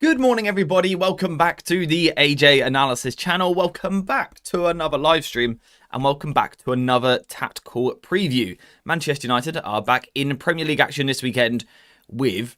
Good morning, everybody. Welcome back to the AJ Analysis channel. Welcome back to another live stream and welcome back to another tactical preview. Manchester United are back in Premier League action this weekend with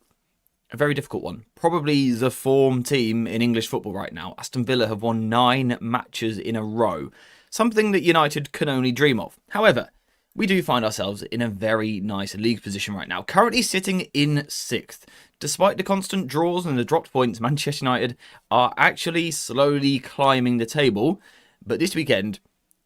a very difficult one. Probably the form team in English football right now. Aston Villa have won 9 matches in a row. Something that United can only dream of. However, we do find ourselves in a very nice league position right now. Currently sitting in 6th. Despite the constant draws and the dropped points, Manchester United are actually slowly climbing the table. But this weekend,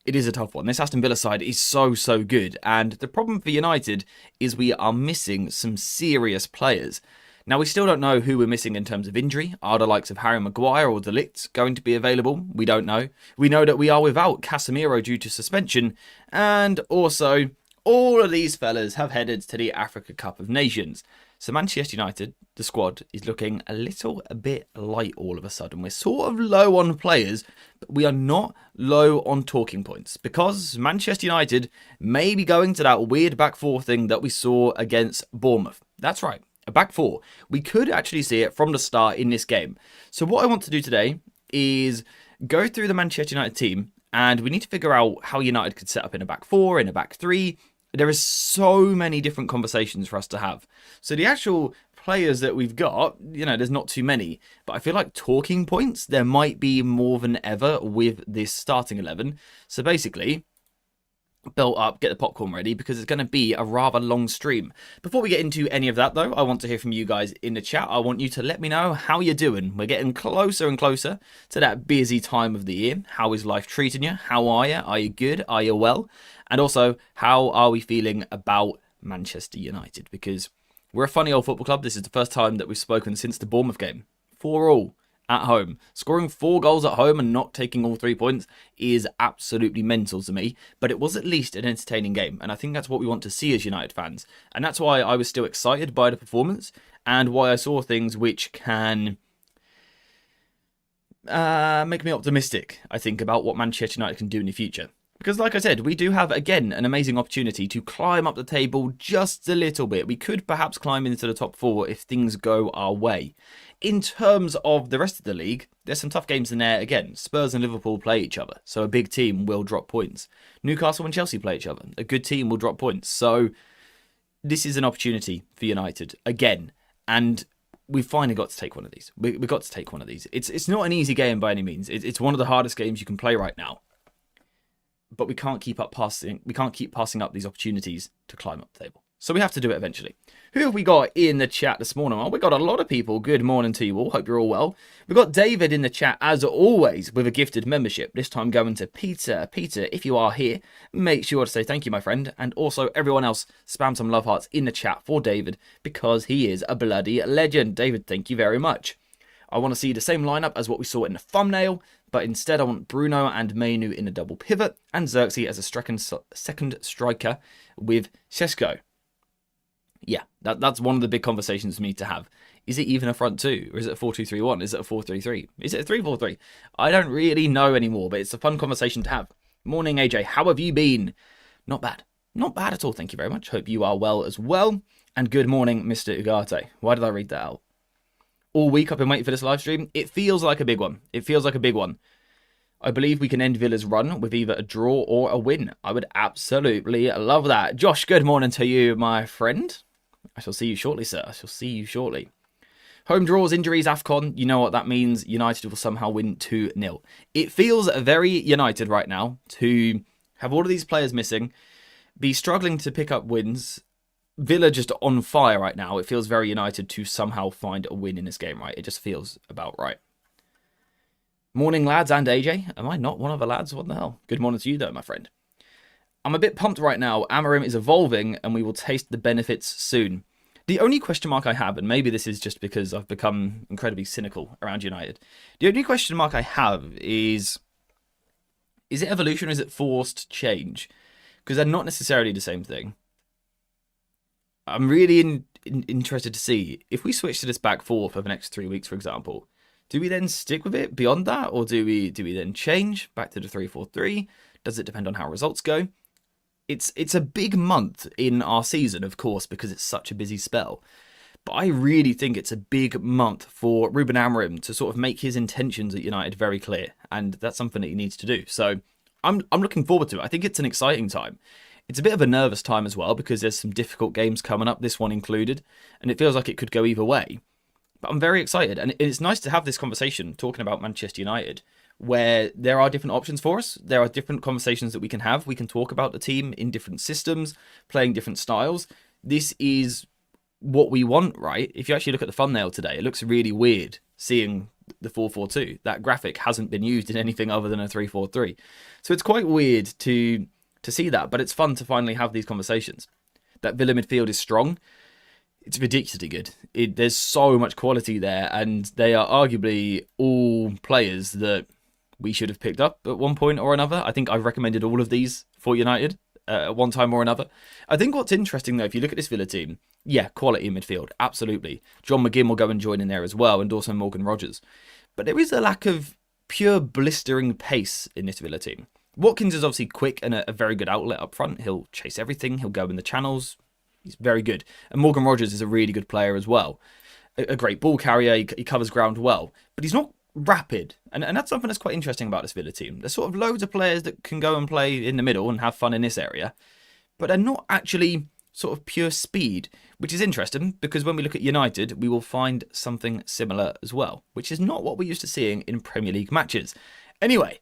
it is a tough one. This Aston Villa side is so good. And the problem for United is we are missing some serious players. Now, we still don't know who we're missing in terms of injury. Are the likes of Harry Maguire or De Ligt going to be available? We don't know. We know that we are without Casemiro due to suspension. And also, all of these fellas have headed to the Africa Cup of Nations. So Manchester United, the squad, is looking a little bit light all of a sudden. We're sort of low on players, but we are not low on talking points. Because Manchester United may be going to that weird back four thing that we saw against Bournemouth. That's right. A back four. We could actually see it from the start in this game. So what I want to do today is go through the Manchester United team, and we need to figure out how United could set up in a back four, in a back three. There is so many different conversations for us to have. So the actual players that we've got, there's not too many. But I feel like talking points, there might be more than ever with this starting 11. So basically, build up, get the popcorn ready, because it's going to be a rather long stream. Before we get into any of that, though, I want to hear from you guys in the chat. I want you to let me know how you're doing. We're getting closer and closer to that busy time of the year. How is life treating you? How are you? Are you good? Are you well? And also, how are we feeling about Manchester United? Because we're a funny old football club. This is the first time that we've spoken since the Bournemouth game. 4-4. At home. Scoring 4 goals at home and not taking all 3 points is absolutely mental to me, but it was at least an entertaining game, and I think that's what we want to see as United fans, and that's why I was still excited by the performance, and why I saw things which can make me optimistic, I think, about what Manchester United can do in the future. Because like I said, we do have, again, an amazing opportunity to climb up the table just a little bit. We could perhaps climb into the top 4 if things go our way. In terms of the rest of the league, there's some tough games in there. Again, Spurs and Liverpool play each other, so a big team will drop points. Newcastle and Chelsea play each other. A good team will drop points. So this is an opportunity for United, again. And we've finally got to take one of these. We've got to take one of these. It's not an easy game by any means. It's one of the hardest games you can play right now. But we can't keep passing up these opportunities to climb up the table. So we have to do it eventually. Who have we got in the chat this morning? Well, we got a lot of people. Good morning to you all. Hope you're all well. We've got David in the chat, as always, with a gifted membership. This time going to Peter. Peter, if you are here, make sure to say thank you, my friend. And also, everyone else, spam some love hearts in the chat for David, because he is a bloody legend. David, thank you very much. I want to see the same lineup as what we saw in the thumbnail, but instead I want Bruno and Mainu in a double pivot, and Xerxes as a second striker with Sesko. Yeah, that's one of the big conversations we need to have. Is it even a front two? Or is it a 4-2-3-1? Is it a 4-3-3? Is it a 3-4-3? I don't really know anymore, but it's a fun conversation to have. Morning, AJ. How have you been? Not bad. Not bad at all, thank you very much. Hope you are well as well. And good morning, Mr. Ugarte. Why did I read that out? All week I've been waiting for this live stream. It feels like a big one. It feels like a big one. I believe we can end Villa's run with either a draw or a win. I would absolutely love that. Josh, good morning to you, my friend. I shall see you shortly, sir. I shall see you shortly. Home draws, injuries, AFCON. You know what that means. United will somehow win 2-0. It feels very United right now to have all of these players missing, be struggling to pick up wins. Villa just on fire right now. It feels very United to somehow find a win in this game, right? It just feels about right. Morning, lads, and AJ. Am I not one of the lads? What the hell? Good morning to you, though, my friend. I'm a bit pumped right now. Amorim is evolving, and we will taste the benefits soon. The only question mark I have, and maybe this is just because I've become incredibly cynical around United. The only question mark I have is it evolution or is it forced change? Because they're not necessarily the same thing. I'm really interested to see if we switch to this back four for the next 3 weeks, for example. Do we then stick with it beyond that, or do we then change back to the 3-4-3? Does it depend on how results go? It's a big month in our season, of course, because it's such a busy spell. But I really think it's a big month for Ruben Amorim to sort of make his intentions at United very clear, and that's something that he needs to do. So I'm looking forward to it. I think it's an exciting time. It's a bit of a nervous time as well because there's some difficult games coming up, this one included, and it feels like it could go either way. But I'm very excited, and it's nice to have this conversation talking about Manchester United, where there are different options for us. There are different conversations that we can have. We can talk about the team in different systems, playing different styles. This is what we want, right? If you actually look at the thumbnail today, it looks really weird seeing the 4-4-2. That graphic hasn't been used in anything other than a 3-4-3. So it's quite weird to see that, but it's fun to finally have these conversations. That Villa midfield is strong. It's ridiculously good. There's so much quality there, and they are arguably all players that we should have picked up at one point or another. I think I've recommended all of these for United at one time or another. I think what's interesting, though, if you look at this Villa team, yeah, quality in midfield, absolutely. John McGinn will go and join in there as well, and also Morgan Rogers. But there is a lack of pure blistering pace in this Villa team. Watkins is obviously quick and a very good outlet up front. He'll chase everything. He'll go in the channels. He's very good. And Morgan Rogers is a really good player as well. A great ball carrier. He covers ground well. But he's not rapid. And that's something that's quite interesting about this Villa team. There's sort of loads of players that can go and play in the middle and have fun in this area. But they're not actually sort of pure speed, which is interesting because when we look at United, we will find something similar as well, which is not what we're used to seeing in Premier League matches. Anyway,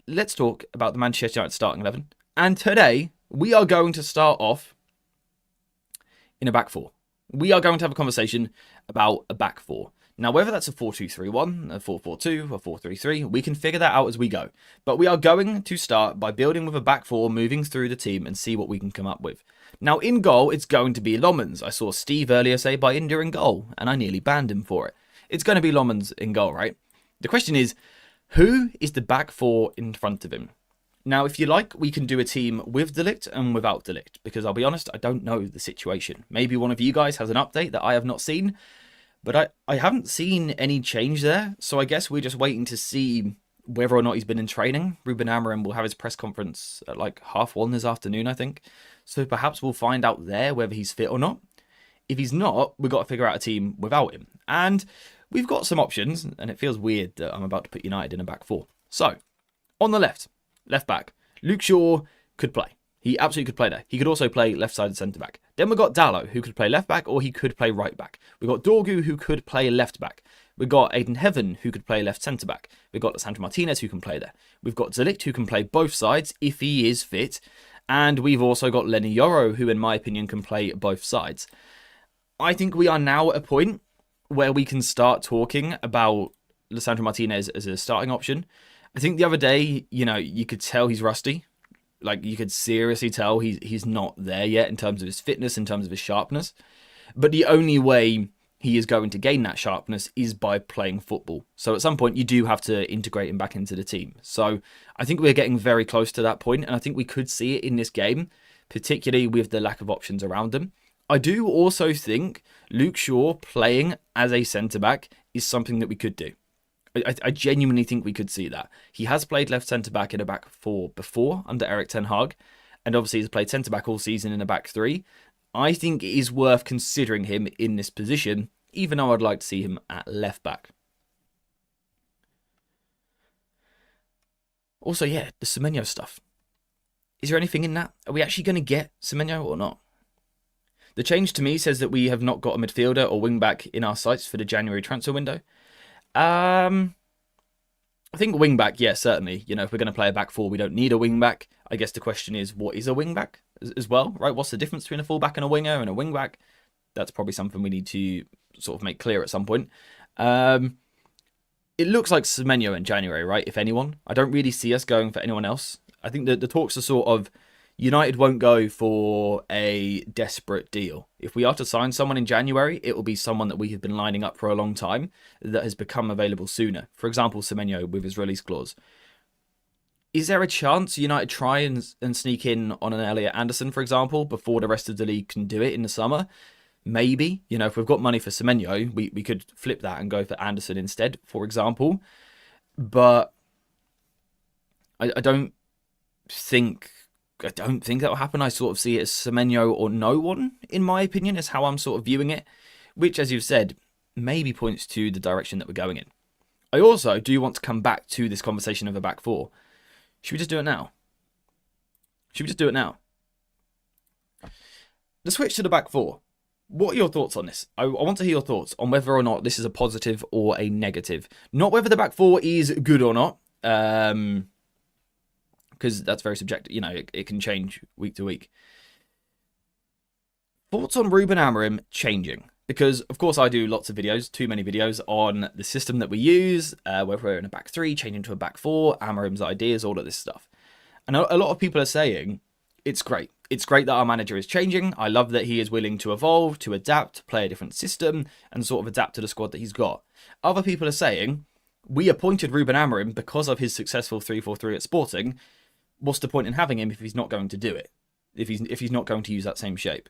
let's talk about the Manchester United starting 11. And today, we are going to start off in a back four. We are going to have a conversation about a back four. Now, whether that's a 4-2-3-1, a 4-4-2, a 4-3-3, we can figure that out as we go. But we are going to start by building with a back four, moving through the team and see what we can come up with. Now, in goal, it's going to be Lomans. I saw Steve earlier say by India in goal, and I nearly banned him for it. It's going to be Lomans in goal, right? The question is, who is the back four in front of him? Now, if you like, we can do a team with De Ligt and without De Ligt, because I'll be honest, I don't know the situation. Maybe one of you guys has an update that I have not seen, but I haven't seen any change there, so I guess we're just waiting to see whether or not he's been in training. Ruben Amorim will have his press conference at like 1:30 this afternoon, I think. So perhaps we'll find out there whether he's fit or not. If he's not, we've got to figure out a team without him. And we've got some options, and it feels weird that I'm about to put United in a back four. So, on the left back, Luke Shaw could play. He absolutely could play there. He could also play left-sided centre-back. Then we've got Dalot, who could play left-back, or he could play right-back. We've got Dorgu, who could play left-back. We've got Aiden Heaven, who could play left centre-back. We've got Sandro Martinez, who can play there. We've got De Ligt, who can play both sides, if he is fit. And we've also got Lenny Yoro, who, in my opinion, can play both sides. I think we are now at a point where we can start talking about Sandro Martinez as a starting option. I think the other day, you could tell he's rusty. Like, you could seriously tell he's not there yet in terms of his fitness, in terms of his sharpness. But the only way he is going to gain that sharpness is by playing football. So at some point, you do have to integrate him back into the team. So I think we're getting very close to that point, and I think we could see it in this game, particularly with the lack of options around him. I do also think Luke Shaw playing as a centre-back is something that we could do. I genuinely think we could see that. He has played left centre-back in a back four before under Erik ten Hag, and obviously he's played centre-back all season in a back three. I think it is worth considering him in this position, even though I'd like to see him at left-back. Also, yeah, the Semenyo stuff. Is there anything in that? Are we actually going to get Semenyo or not? The change to me says that we have not got a midfielder or wing-back in our sights for the January transfer window. I think wing back, yeah, certainly. If we're going to play a back four, we don't need a wing back. I guess the question is, what is a wing back as well, right? What's the difference between a full back and a winger and a wing back? That's probably something we need to sort of make clear at some point. It looks like Semenyo in January, right? If anyone, I don't really see us going for anyone else. I think that the talks are sort of United won't go for a desperate deal. If we are to sign someone in January, it will be someone that we have been lining up for a long time that has become available sooner. For example, Semenyo with his release clause. Is there a chance United try and sneak in on an Elliot Anderson, for example, before the rest of the league can do it in the summer? Maybe. If we've got money for Semenyo, we could flip that and go for Anderson instead, for example. But I don't think that will happen. I sort of see it as Semenyo or no one, in my opinion, is how I'm sort of viewing it. which, as you've said, maybe points to the direction that we're going in. I also do want to come back to this conversation of a back four. Should we just do it now? The switch to the back four. What are your thoughts on this? I want to hear your thoughts on whether or not this is a positive or a negative. Not whether the back four is good or not, because that's very subjective. You know, it can change week to week. Thoughts on Ruben Amorim changing? Because, of course, I do lots of videos, too many videos, on the system that we use, whether we're in a back three, changing to a back four, Amorim's ideas, all of this stuff. And a lot of people are saying, it's great. It's great that our manager is changing. I love that he is willing to evolve, to adapt, to play a different system, and sort of adapt to the squad that he's got. Other people are saying, we appointed Ruben Amorim because of his successful 3-4-3 at Sporting. What's the point in having him if he's not going to do it? If he's not going to use that same shape?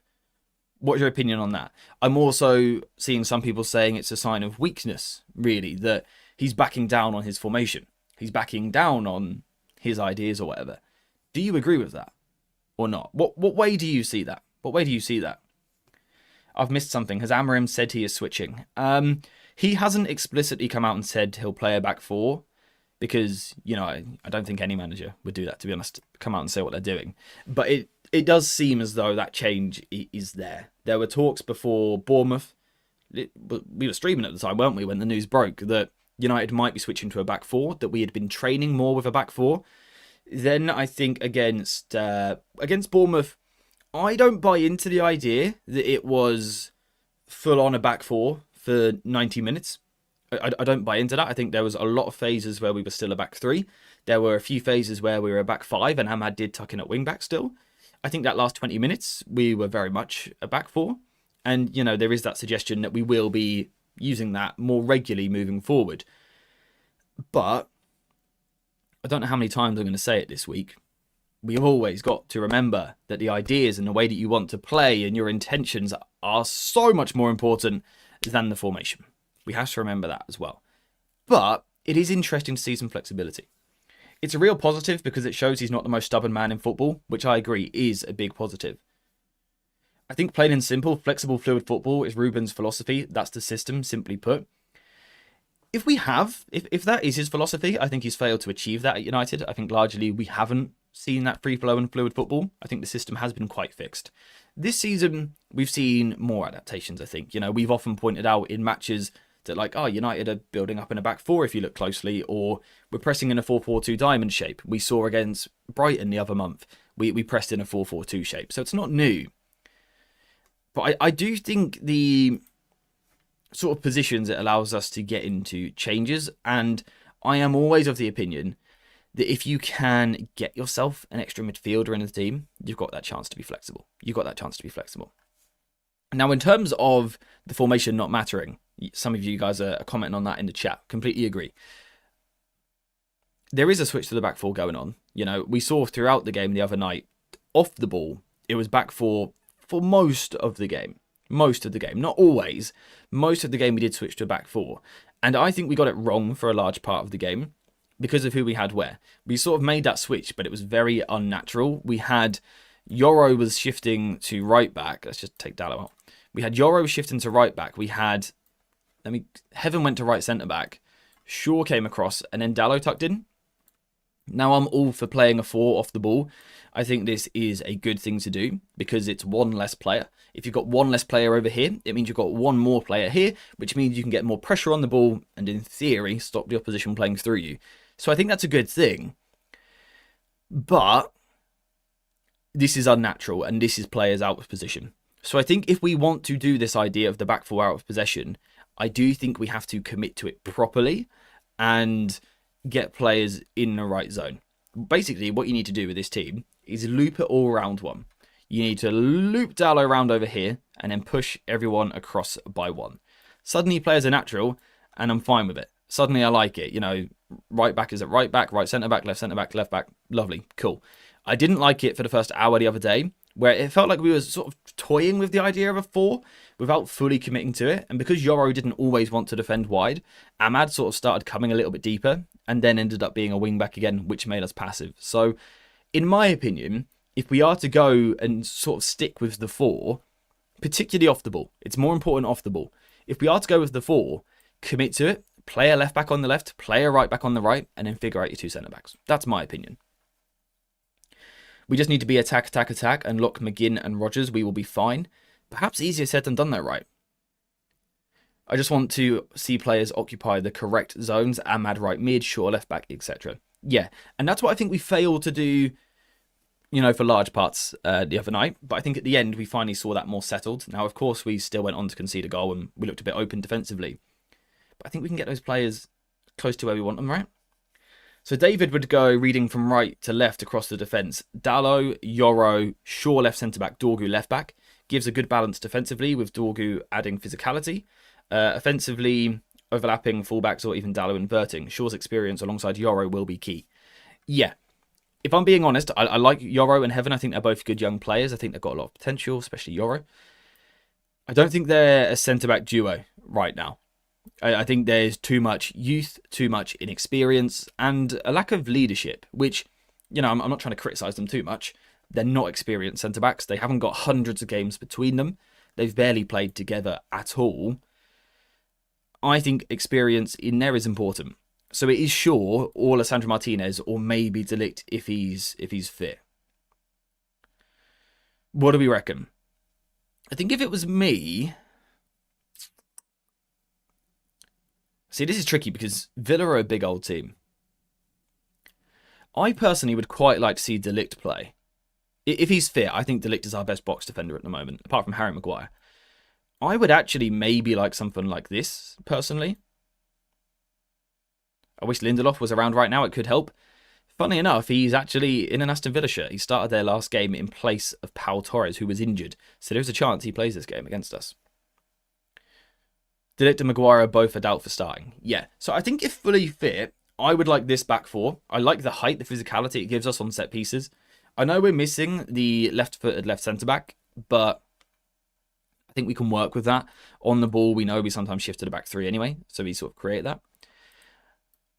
What's your opinion on that? I'm also seeing some people saying it's a sign of weakness, really, that he's backing down on his formation. He's backing down on his ideas or whatever. Do you agree with that or not? What way do you see that? What way do you see that? I've missed something. Has Amorim said he is switching? He hasn't explicitly come out and said he'll play a back four because, you know, I don't think any manager would do that, to be honest, come out and say what they're doing. But it does seem as though that change is there. There were talks before Bournemouth. We were streaming at the time, weren't we, when the news broke that United might be switching to a back four, that we had been training more with a back four. Then I think against Bournemouth, I don't buy into the idea that it was full on a back four for 90 minutes. I don't buy into that. I think there was a lot of phases where we were still a back three. There were a few phases where we were a back five and Ahmad did tuck in at wing back still. I think that last 20 minutes, we were very much a back four. And, you know, there is that suggestion that we will be using that more regularly moving forward. But I don't know how many times I'm going to say it this week. We've always got to remember that the ideas and the way that you want to play and your intentions are so much more important than the formation. We have to remember that as well. But it is interesting to see some flexibility. It's a real positive because it shows he's not the most stubborn man in football, which I agree is a big positive. I think plain and simple, flexible, fluid football is Ruben's philosophy. That's the system, simply put. If that is his philosophy, I think he's failed to achieve that at United. I think largely we haven't seen that free flow and fluid football. I think the system has been quite fixed. This season, we've seen more adaptations, I think. You know, we've often pointed out in matches that, like, United are building up in a back four if you look closely, or we're pressing in a 4-4-2 diamond shape. We saw against Brighton the other month, we pressed in a 4-4-2 shape. So it's not new. But I do think the sort of positions it allows us to get into changes, and I am always of the opinion that if you can get yourself an extra midfielder in the team, you've got that chance to be flexible. Now, in terms of the formation not mattering, some of you guys are commenting on that in the chat. Completely agree. There is a switch to the back four going on. You know, we saw throughout the game the other night, off the ball, it was back four for most of the game. Not always. Most of the game we did switch to a back four. And I think we got it wrong for a large part of the game because of who we had where. We sort of made that switch, but it was very unnatural. We had Yoro was shifting to right back. Let's just take Dallo out. We had Yoro shifting to right back. We had, Heaven went to right centre back. Shaw came across and then Dallo tucked in. Now I'm all for playing a four off the ball. I think this is a good thing to do because it's one less player. If you've got one less player over here, it means you've got one more player here, which means you can get more pressure on the ball and in theory stop the opposition playing through you. So I think that's a good thing. But this is unnatural and this is players out of position. So I think if we want to do this idea of the back four out of possession, I do think we have to commit to it properly and get players in the right zone. Basically, what you need to do with this team is loop it all around one. You need to loop Dallo around over here and then push everyone across by one. Suddenly players are natural and I'm fine with it. Suddenly I like it. You know, right back is at right back, right centre back, left back. Lovely, cool. I didn't like it for the first hour the other day where it felt like we were sort of toying with the idea of a four without fully committing to it. And because Yoro didn't always want to defend wide, Ahmad sort of started coming a little bit deeper and then ended up being a wing back again, which made us passive. So in my opinion, if we are to go and sort of stick with the four, particularly off the ball. It's more important off the ball. If we are to go with the 4, commit to it, play a left back on the left, play a right back on the right, and then figure out your 2 centre-backs. That's my opinion. We just need to be attack, attack, attack, and lock McGinn and Rodgers. We will be fine. Perhaps easier said than done though, right? I just want to see players occupy the correct zones, Ahmad right mid, Shaw left back, etc. Yeah, and that's what I think we failed to do, for large parts the other night. But I think at the end, we finally saw that more settled. Now, of course, we still went on to concede a goal and we looked a bit open defensively. But I think we can get those players close to where we want them, right? So David would go reading from right to left across the defence. Dalot, Yoro, Shaw left centre-back, Dorgu left back. Gives a good balance defensively with Dorgu adding physicality. Offensively, overlapping fullbacks or even Dalot inverting. Shaw's experience alongside Yoro will be key. Yeah. If I'm being honest, I like Yoro and Heaven. I think they're both good young players. I think they've got a lot of potential, especially Yoro. I don't think they're a centre-back duo right now. I think there's too much youth, too much inexperience, and a lack of leadership, which, I'm not trying to criticise them too much. They're not experienced centre-backs. They haven't got hundreds of games between them. They've barely played together at all. I think experience in there is important. So it is Shaw or Lisandro Martinez or maybe De Ligt if he's fit. What do we reckon? I think if it was me... See, this is tricky because Villa are a big old team. I personally would quite like to see De Ligt play. If he's fit, I think De Ligt is our best box defender at the moment, apart from Harry Maguire. I would actually maybe like something like this, personally. I wish Lindelof was around right now. It could help. Funny enough, he's actually in an Aston Villa shirt. He started their last game in place of Pau Torres, who was injured. So there's a chance he plays this game against us. De Ligt and Maguire are both a doubt for starting. Yeah, so I think if fully fit, I would like this back 4. I like the height, the physicality it gives us on set pieces. I know we're missing the left-footed left centre-back, but I think we can work with that. On the ball, we know we sometimes shift to the back 3 anyway, so we sort of create that.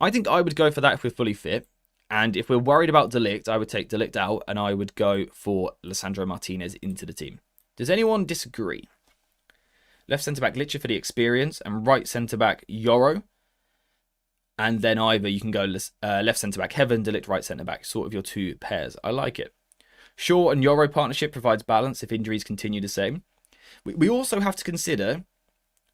I think I would go for that if we're fully fit. And if we're worried about De Ligt, I would take De Ligt out and I would go for Lisandro Martinez into the team. Does anyone disagree? Left centre-back Licha for the experience and right centre-back Yoro. And then either you can go left centre-back Heaven, De Ligt right centre-back, sort of your 2 pairs. I like it. Shaw and Yoro partnership provides balance if injuries continue the same. We also have to consider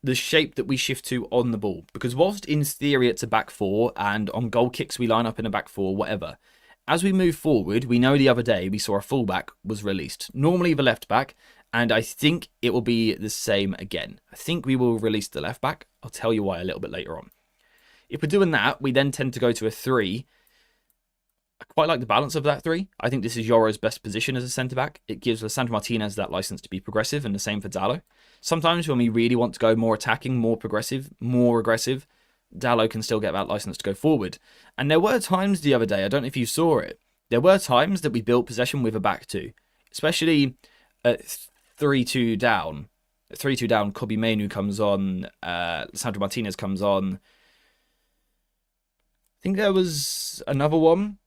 the shape that we shift to on the ball. Because whilst in theory it's a back 4 and on goal kicks we line up in a back 4, whatever. As we move forward, we know the other day we saw a fullback was released. Normally the left back, and I think it will be the same again. I think we will release the left back. I'll tell you why a little bit later on. If we're doing that, we then tend to go to a 3. I quite like the balance of that 3. I think this is Yoro's best position as a centre-back. It gives Lisandro Martinez that licence to be progressive, and the same for Dalot. Sometimes when we really want to go more attacking, more progressive, more aggressive, Dalot can still get that licence to go forward. And there were times the other day, I don't know if you saw it, there were times that we built possession with a back 2. Especially at 3-2 down. At 3-2 down, Kobbie Mainoo comes on, Lisandro Martinez comes on. I think there was another one.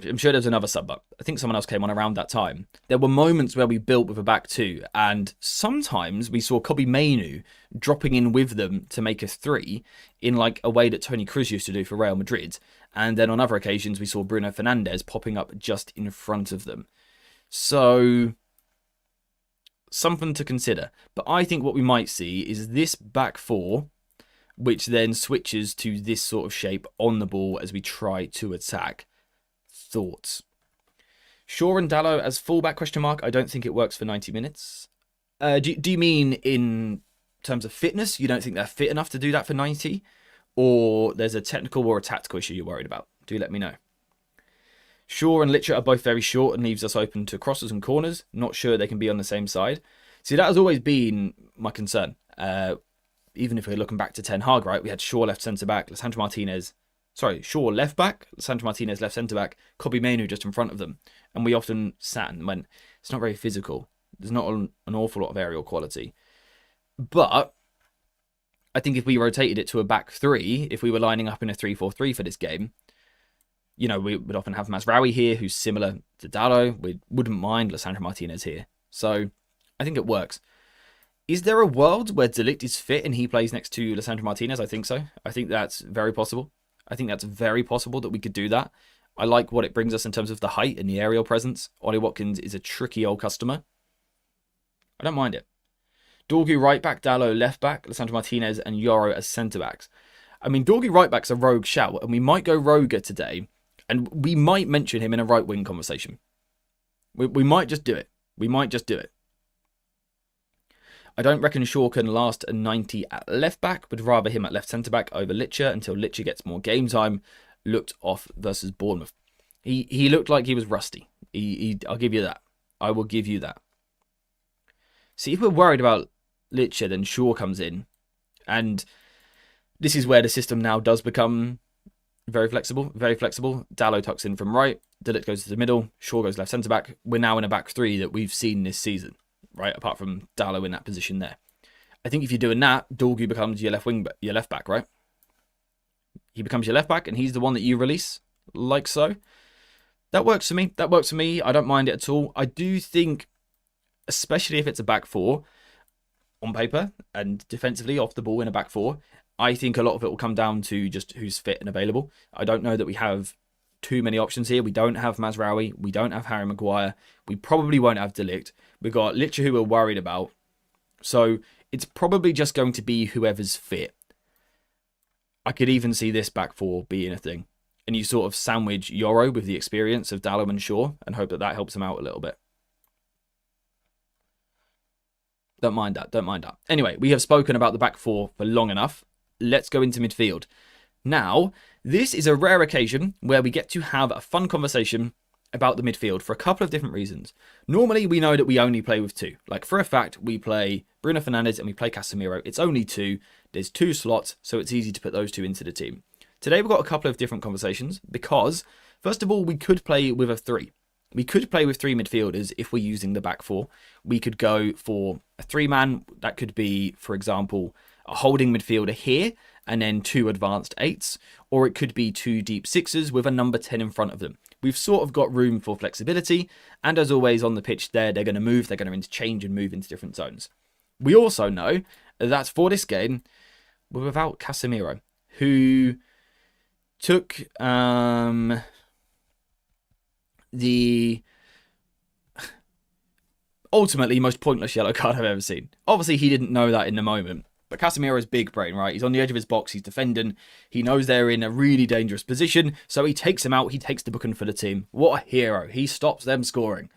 I'm sure there's another sub, but I think someone else came on around that time. There were moments where we built with a back 2, and sometimes we saw Kobbie Mainoo dropping in with them to make a 3 in like a way that Toni Kroos used to do for Real Madrid. And then on other occasions, we saw Bruno Fernandes popping up just in front of them. So, something to consider. But I think what we might see is this back 4, which then switches to this sort of shape on the ball as we try to attack. Thoughts? Shaw and Dalot as fullback ? I don't think it works for 90 minutes. Do you mean in terms of fitness? You don't think they're fit enough to do that for 90? Or there's a technical or a tactical issue you're worried about? Do let me know. Shaw and Licha are both very short and leaves us open to crosses and corners. Not sure they can be on the same side. See, that has always been my concern. Even if we're looking back to Ten Hag, right? We had Shaw left centre-back, Shaw left back, Lisandro Martinez left centre-back, Kobbie Mainoo just in front of them. And we often sat and went, it's not very physical. There's not an awful lot of aerial quality. But I think if we rotated it to a back 3, if we were lining up in a 3-4-3 for this game, we would often have Mazraoui here, who's similar to Dalot. We wouldn't mind Lisandro Martinez here. So I think it works. Is there a world where De Ligt is fit and he plays next to Lisandro Martinez? I think so. I think that's very possible. I think that's very possible that we could do that. I like what it brings us in terms of the height and the aerial presence. Ollie Watkins is a tricky old customer. I don't mind it. Dorgu right back, Dalot left back, Lisandro Martinez and Yoro as centre backs. I mean, Dorgu right back's a rogue shout, and we might go Roger today, and we might mention him in a right wing conversation. We might just do it. We might just do it. I don't reckon Shaw can last a 90 at left back. Would rather him at left centre back over Litcher until Litcher gets more game time. Looked off versus Bournemouth. He looked like he was rusty. I'll give you that. I will give you that. See, if we're worried about Litcher, then Shaw comes in. And this is where the system now does become very flexible. Very flexible. Dalot tucks in from right. De Ligt goes to the middle. Shaw goes left centre back. We're now in a back three that we've seen this season. Right, apart from Dalot in that position there. I think if you're doing that, Dorgu becomes your left back, right? He becomes your left back, and he's the one that you release, like so. That works for me. That works for me. I don't mind it at all. I do think, especially if it's a back four, on paper, and defensively off the ball in a back four, I think a lot of it will come down to just who's fit and available. I don't know that we have too many options here. We don't have Mazraoui. We don't have Harry Maguire. We probably won't have De Ligt. We've got Litcher who we're worried about. So it's probably just going to be whoever's fit. I could even see this back four being a thing. And you sort of sandwich Yoro with the experience of Dalot and Shaw and hope that that helps him out a little bit. Don't mind that. Don't mind that. Anyway, we have spoken about the back four for long enough. Let's go into midfield. Now, this is a rare occasion where we get to have a fun conversation about the midfield for a couple of different reasons. Normally, we know that we only play with two. Like, for a fact, we play Bruno Fernandes and we play Casemiro. It's only two. There's two slots, so it's easy to put those two into the team. Today, we've got a couple of different conversations because, first of all, we could play with a three. We could play with three midfielders if we're using the back four. We could go for a three-man. That could be, for example, a holding midfielder here and then two advanced eights. Or it could be two deep sixes with a number 10 in front of them. We've sort of got room for flexibility. And as always on the pitch there, they're going to move. They're going to interchange and move into different zones. We also know that for this game, we're without Casemiro, who took the ultimately most pointless yellow card I've ever seen. Obviously, he didn't know that in the moment. But Casemiro's big brain, right? He's on the edge of his box. He's defending. He knows they're in a really dangerous position. So he takes him out. He takes the booking for the team. What a hero. He stops them scoring.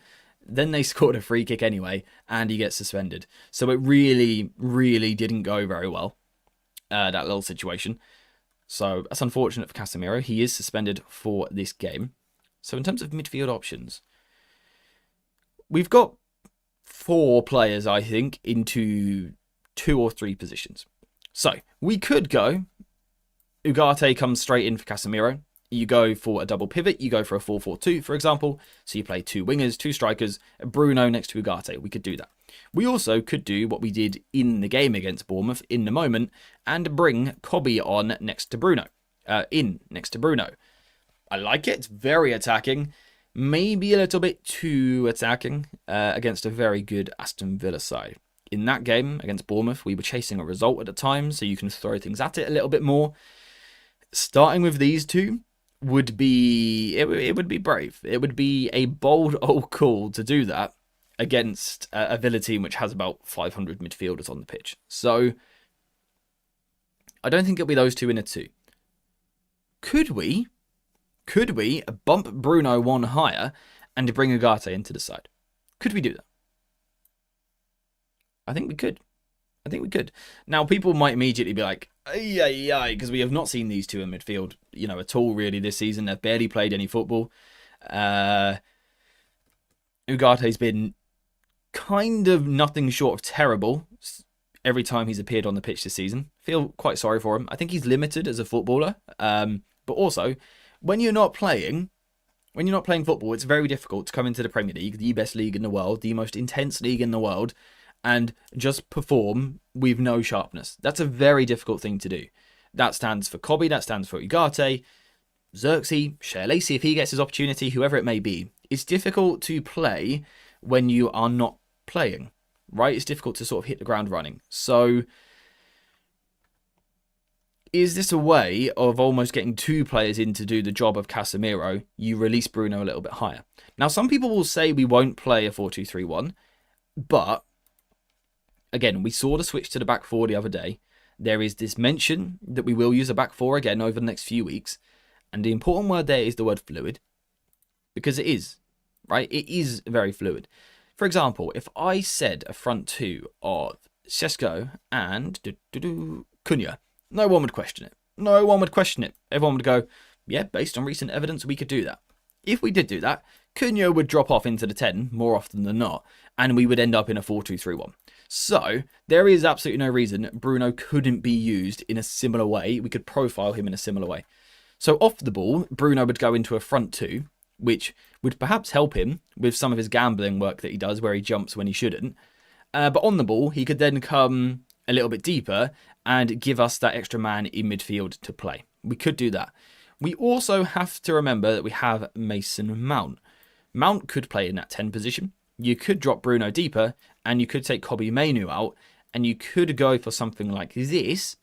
Then they scored a free kick anyway. And he gets suspended. So it really, really didn't go very well. That little situation. So that's unfortunate for Casemiro. He is suspended for this game. So in terms of midfield options, we've got four players, I think, into two or three positions. So we could go, Ugarte comes straight in for Casemiro. You go for a double pivot. You go for a 4-4-2, for example. So you play two wingers, two strikers, Bruno next to Ugarte. We could do that. We also could do what we did in the game against Bournemouth in the moment and bring Kobe on next to Bruno. Next to Bruno. I like it. It's very attacking. Maybe a little bit too attacking against a very good Aston Villa side. In that game against Bournemouth, we were chasing a result at the time, so you can throw things at it a little bit more. Starting with these two would be... It would be brave. It would be a bold old call to do that against a Villa team which has about 500 midfielders on the pitch. So, I don't think it'll be those two in a two. Could we bump Bruno one higher and bring Ugarte into the side? Could we do that? I think we could. Now, people might immediately be like, ay, because we have not seen these two in midfield, at all really this season. They've barely played any football. Ugarte's been kind of nothing short of terrible every time he's appeared on the pitch this season. Feel quite sorry for him. I think he's limited as a footballer. But also, when you're not playing football, it's very difficult to come into the Premier League, the best league in the world, the most intense league in the world, and just perform with no sharpness. That's a very difficult thing to do. That stands for Kobe, that stands for Ugarte, Xerxes, Share-Lacey if he gets his opportunity, whoever it may be. It's difficult to play when you are not playing, right? It's difficult to sort of hit the ground running. So is this a way of almost getting two players in to do the job of Casemiro? You release Bruno a little bit higher. Now, some people will say we won't play a 4-2-3-1, but again, we saw the switch to the back four the other day. There is this mention that we will use a back four again over the next few weeks. And the important word there is the word fluid. Because it is, right? It is very fluid. For example, if I said a front two of Sesko and Cunha, no one would question it. No one would question it. Everyone would go, yeah, based on recent evidence, we could do that. If we did do that, Cunha would drop off into the 10 more often than not, and we would end up in a 4-2-3-1. So there is absolutely no reason Bruno couldn't be used in a similar way. We could profile him in a similar way. So off the ball, Bruno would go into a front two, which would perhaps help him with some of his gambling work that he does where he jumps when he shouldn't. But on the ball, he could then come a little bit deeper and give us that extra man in midfield to play. We could do that. We also have to remember that we have Mason Mount. Mount could play in that 10 position. You could drop Bruno deeper, and you could take Kobbie Mainoo out, and you could go for something like this,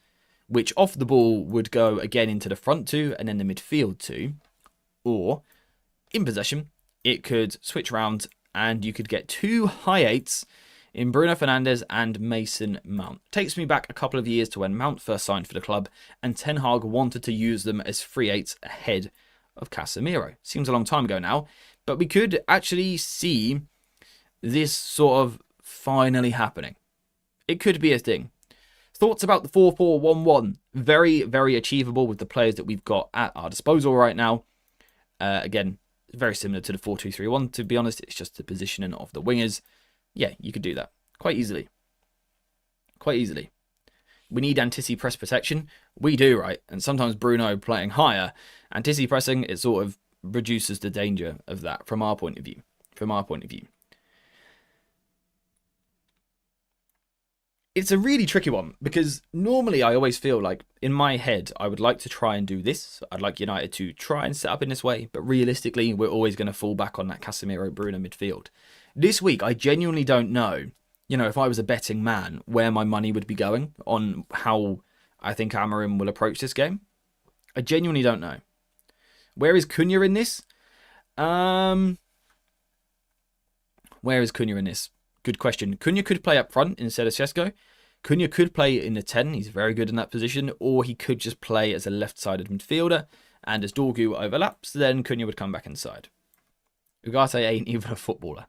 which off the ball would go again into the front two and then the midfield two. Or, in possession, it could switch around, and you could get two high eights in Bruno Fernandes and Mason Mount. Takes me back a couple of years to when Mount first signed for the club, and Ten Hag wanted to use them as free eights ahead of Casemiro. Seems a long time ago now, but we could actually see this sort of finally happening. It could be a thing. Thoughts about the 4-4-1-1? Very, very achievable with the players that we've got at our disposal right now. Again, very similar to the 4-2-3-1, to be honest. It's just the positioning of the wingers. Yeah, you could do that quite easily. Quite easily. We need anti-press protection. We do, right? And sometimes Bruno playing higher, anti-pressing, it sort of reduces the danger of that from our point of view. From our point of view. It's a really tricky one because normally I always feel like in my head I would like to try and do this. I'd like United to try and set up in this way, but realistically we're always going to fall back on that Casemiro Bruno midfield. This week I genuinely don't know, if I was a betting man, where my money would be going on how I think Amorim will approach this game. I genuinely don't know. Where is Cunha in this? Where is Cunha in this? Good question. Cunha could play up front instead of Sesko. Cunha could play in the 10. He's very good in that position. Or he could just play as a left-sided midfielder. And as Dorgu overlaps, then Cunha would come back inside. Ugarte ain't even a footballer.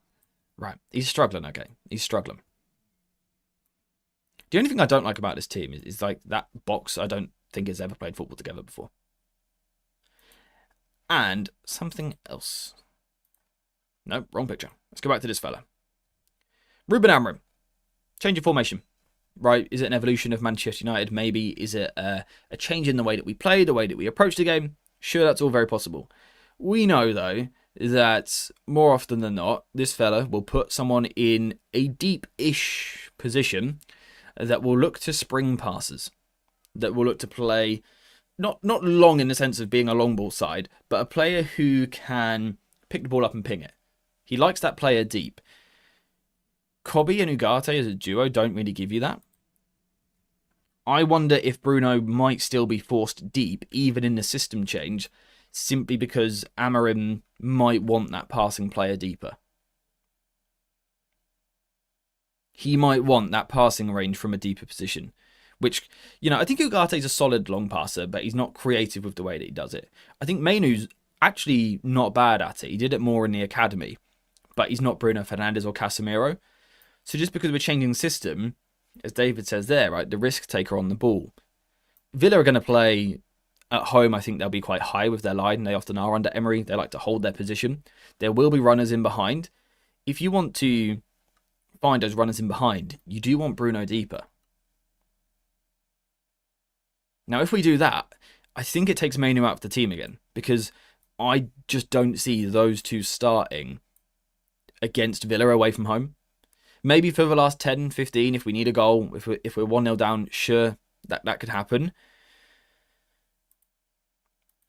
Right. He's struggling, okay. He's struggling. The only thing I don't like about this team is like that box I don't think has ever played football together before. And something else. No, wrong picture. Let's go back to this fella. Ruben Amorim, change of formation, right? Is it an evolution of Manchester United? Maybe. Is it a change in the way that we play, the way that we approach the game? Sure, that's all very possible. We know, though, that more often than not, this fella will put someone in a deep-ish position that will look to spring passes, that will look to play, not long in the sense of being a long ball side, but a player who can pick the ball up and ping it. He likes that player deep. Kobbie and Ugarte as a duo don't really give you that. I wonder if Bruno might still be forced deep, even in the system change, simply because Amorim might want that passing player deeper. He might want that passing range from a deeper position, which, I think Ugarte's a solid long passer, but he's not creative with the way that he does it. I think Mainoo's actually not bad at it. He did it more in the academy, but he's not Bruno Fernandes or Casemiro. So just because we're changing the system, as David says there, right, the risk taker on the ball. Villa are going to play at home. I think they'll be quite high with their line. They often are under Emery. They like to hold their position. There will be runners in behind. If you want to find those runners in behind, you do want Bruno deeper. Now, if we do that, I think it takes Mainoo out of the team again, because I just don't see those two starting against Villa away from home. Maybe for the last 10, 15, if we need a goal, if we're 1-0 down, sure, that could happen.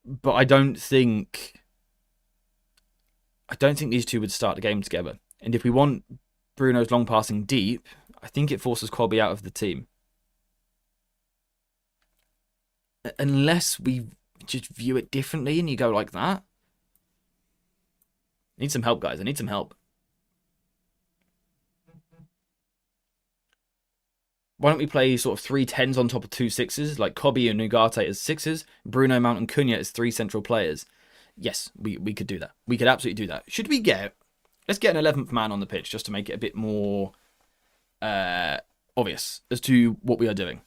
But I don't think these two would start the game together. And if we want Bruno's long passing deep, I think it forces Colby out of the team. Unless we just view it differently and you go like that. I need some help, guys. I need some help. Why don't we play sort of 3 10s on top of 2 6s, like Kobe and Ugarte as 6s, Bruno, Mount, and Cunha as 3 central players? Yes, we could do that. We could absolutely do that. Should we let's get an 11th man on the pitch just to make it a bit more obvious as to what we are doing.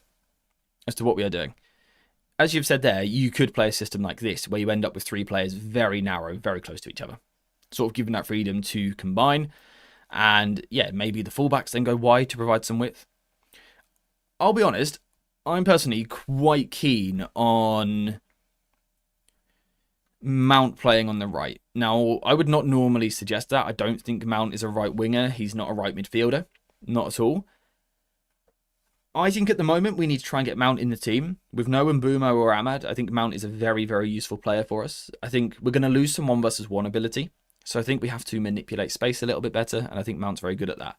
As you've said there, you could play a system like this where you end up with 3 players very narrow, very close to each other. Sort of giving that freedom to combine. And yeah, maybe the fullbacks then go wide to provide some width. I'll be honest, I'm personally quite keen on Mount playing on the right. Now, I would not normally suggest that. I don't think Mount is a right winger. He's not a right midfielder. Not at all. I think at the moment we need to try and get Mount in the team. With no Mbumo or Ahmad, I think Mount is a very, very useful player for us. I think we're going to lose some 1 versus 1 ability. So I think we have to manipulate space a little bit better. And I think Mount's very good at that.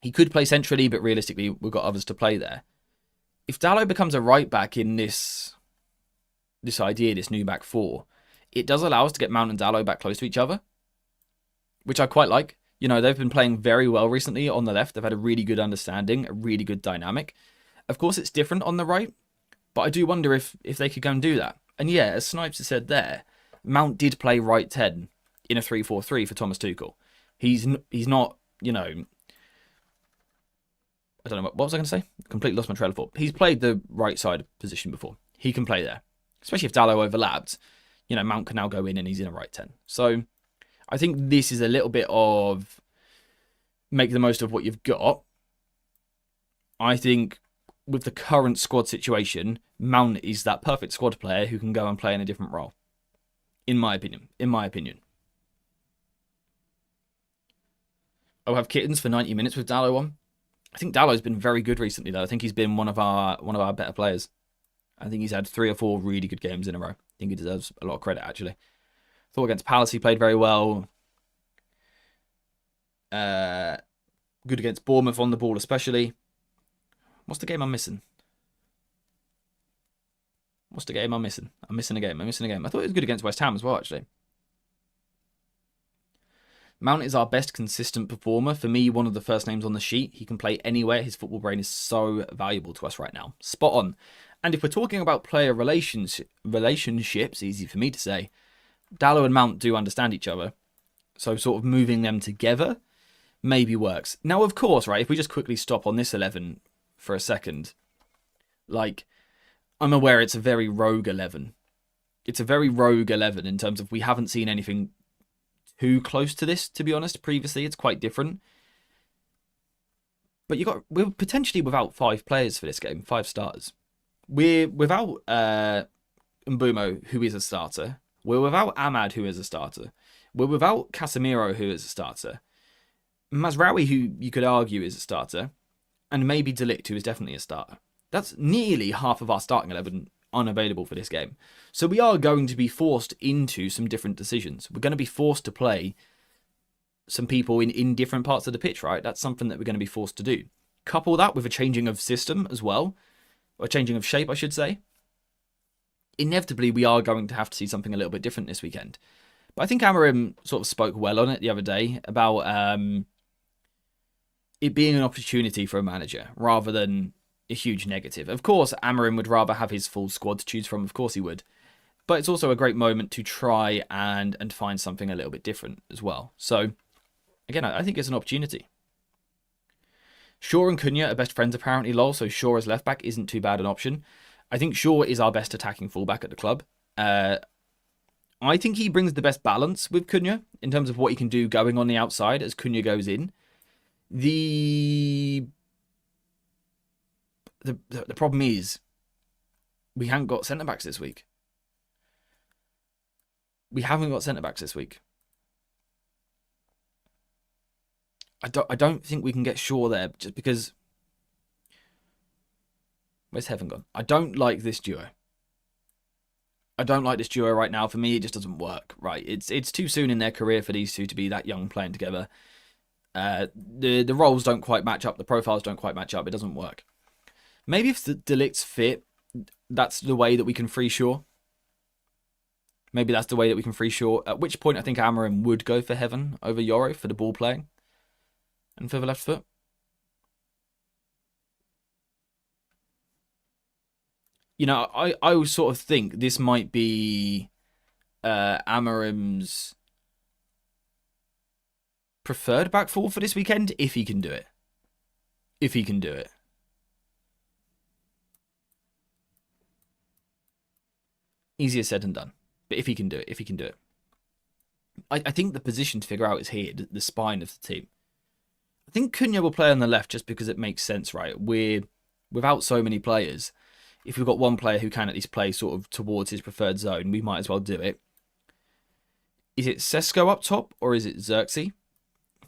He could play centrally, but realistically, we've got others to play there. If Dalot becomes a right back in this new back 4, it does allow us to get Mount and Dalot back close to each other, which I quite like. You know, they've been playing very well recently on the left. They've had a really good understanding, a really good dynamic. Of course, it's different on the right, but I do wonder if they could go and do that. And yeah, as Snipes has said there, Mount did play right 10 in a 3-4-3 for Thomas Tuchel. He's not, you know... I don't know, what was I going to say? Completely lost my trail of thought. He's played the right side position before. He can play there. Especially if Dalot overlapped. You know, Mount can now go in and he's in a right 10. So, I think this is a little bit of make the most of what you've got. I think with the current squad situation, Mount is that perfect squad player who can go and play in a different role. In my opinion. I'll have Kittens for 90 minutes with Dalot on. I think Dalot's been very good recently, though. I think he's been one of our better players. I think he's had 3 or 4 really good games in a row. I think he deserves a lot of credit, actually. Thought against Palace he played very well. Good against Bournemouth on the ball, especially. What's the game I'm missing? I'm missing a game. I thought he was good against West Ham as well, actually. Mount is our best consistent performer. For me, one of the first names on the sheet. He can play anywhere. His football brain is so valuable to us right now. Spot on. And if we're talking about player relationships, easy for me to say, Dalot and Mount do understand each other. So sort of moving them together maybe works. Now, of course, right, if we just quickly stop on this 11 for a second, like, I'm aware it's a very rogue 11. It's a very rogue 11 in terms of we haven't seen anything too close to this, to be honest. Previously, it's quite different. But we're potentially without 5 players for this game, 5 starters. We're without Mbumo, who is a starter. We're without Ahmad, who is a starter. We're without Casemiro, who is a starter. Mazraoui, who you could argue is a starter. And maybe De Ligt, who is definitely a starter. That's nearly half of our starting 11 unavailable for this game. So we are going to be forced into some different decisions. We're going to be forced to play some people in different parts of the pitch, right? That's something that we're going to be forced to do. Couple that with a changing of system as well. Or a changing of shape, I should say. Inevitably, we are going to have to see something a little bit different this weekend. But I think Amorim sort of spoke well on it the other day about it being an opportunity for a manager rather than a huge negative. Of course, Amorim would rather have his full squad to choose from. Of course he would. But it's also a great moment to try and find something a little bit different as well. So, again, I think it's an opportunity. Shaw and Cunha are best friends apparently, lol, so Shaw as left back isn't too bad an option. I think Shaw is our best attacking fullback at the club. I think he brings the best balance with Cunha in terms of what he can do going on the outside as Cunha goes in. The problem is we haven't got centre-backs this week. I don't think we can get Shaw there just because... Where's Heaven gone? I don't like this duo. right now. For me, it just doesn't work. Right, it's too soon in their career for these two to be that young playing together. The roles don't quite match up. The profiles don't quite match up. It doesn't work. Maybe if the De Ligt's fit, that's the way that we can free Shaw. Maybe that's the way that we can free Shaw. At which point I think Amorim would go for Heaven over Yoro for the ball playing and for the left foot. You know, I would sort of think this might be Amorim's preferred back four for this weekend, if he can do it. If he can do it. Easier said than done. But if he can do it, if he can do it. I think the position to figure out is here, the spine of the team. I think Cunha will play on the left just because it makes sense, right? We're without so many players. If we've got one player who can at least play sort of towards his preferred zone, we might as well do it. Is it Sesko up top or is it Xerxes?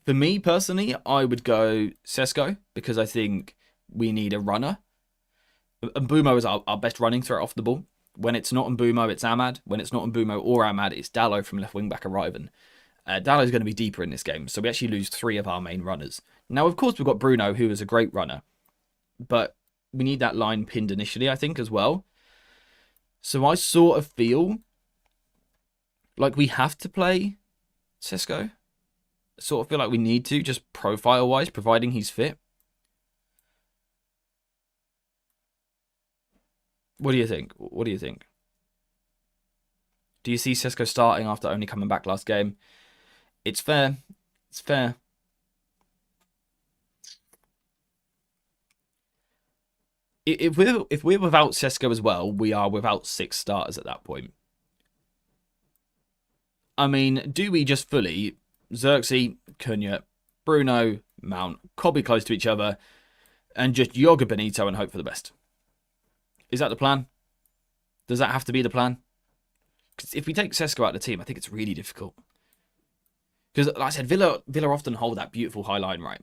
For me, personally, I would go Sesko because I think we need a runner. Mbumo is our best running threat off the ball. When it's not Mbumo, it's Ahmad. When it's not Mbumo or Ahmad, it's Dalot from left wing back arriving. Dalot is going to be deeper in this game, so we actually lose 3 of our main runners. Now, of course, we've got Bruno, who is a great runner, but we need that line pinned initially, I think, as well. So I sort of feel like we have to play Sesko. I sort of feel like we need to, just profile-wise, providing he's fit. What do you think? What do you think? Do you see Sesko starting after only coming back last game? It's fair. It's fair. If we're without Sesko as well, we are without 6 starters at that point. I mean, do we just fully Xerxes, Cunha, Bruno, Mount, Kobe close to each other, and just Yoga Benito and hope for the best? Is that the plan? Does that have to be the plan? Because if we take Sesko out of the team, I think it's really difficult. Because, like I said, Villa often hold that beautiful high line, right?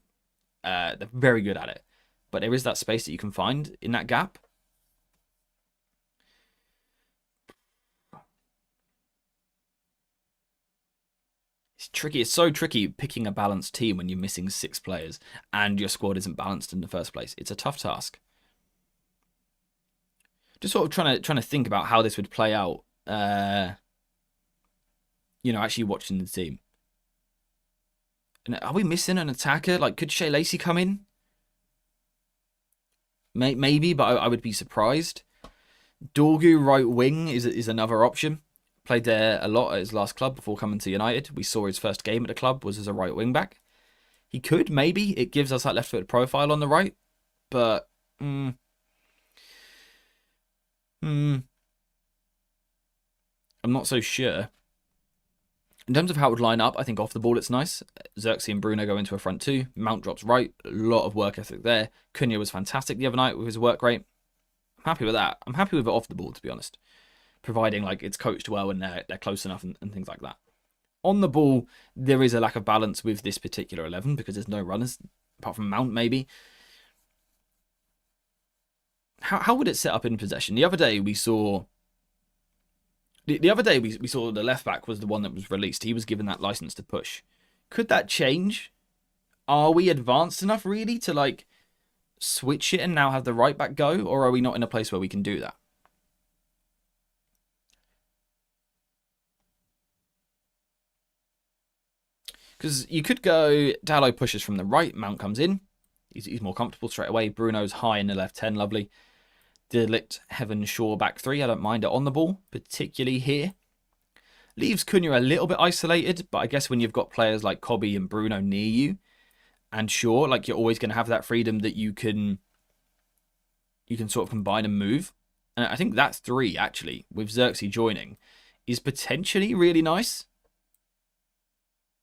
They're very good at it. But there is that space that you can find in that gap. It's tricky. It's so tricky picking a balanced team when you're missing 6 players and your squad isn't balanced in the first place. It's a tough task. Just sort of trying to think about how this would play out. You know, actually watching the team. And are we missing an attacker? Like, could Shea Lacey come in? Maybe, but I would be surprised. Dorgu right wing is another option. Played there a lot at his last club before coming to United. We saw his first game at the club was as a right wing back. He could, maybe. It gives us that left-footed profile on the right. But, I'm not so sure. In terms of how it would line up, I think off the ball it's nice. Xerxes and Bruno go into a front 2. Mount drops right. A lot of work ethic there. Cunha was fantastic the other night with his work rate. I'm happy with that. I'm happy with it off the ball, to be honest. Providing like it's coached well and they're close enough and things like that. On the ball, there is a lack of balance with this particular 11 because there's no runners, apart from Mount maybe. How would it set up in possession? The other day we saw... The other day, we saw the left back was the one that was released. He was given that license to push. Could that change? Are we advanced enough, really, to, like, switch it and now have the right back go? Or are we not in a place where we can do that? Because you could go, Dalot pushes from the right, Mount comes in. He's more comfortable straight away. Bruno's high in the left 10, lovely. De Ligt, Heaven, Shaw, back 3. I don't mind it on the ball, particularly here. Leaves Cunha a little bit isolated, but I guess when you've got players like Kobe and Bruno near you, and Shaw, like you're always going to have that freedom that you can sort of combine and move. And I think that 3, actually, with Xerxes joining, is potentially really nice.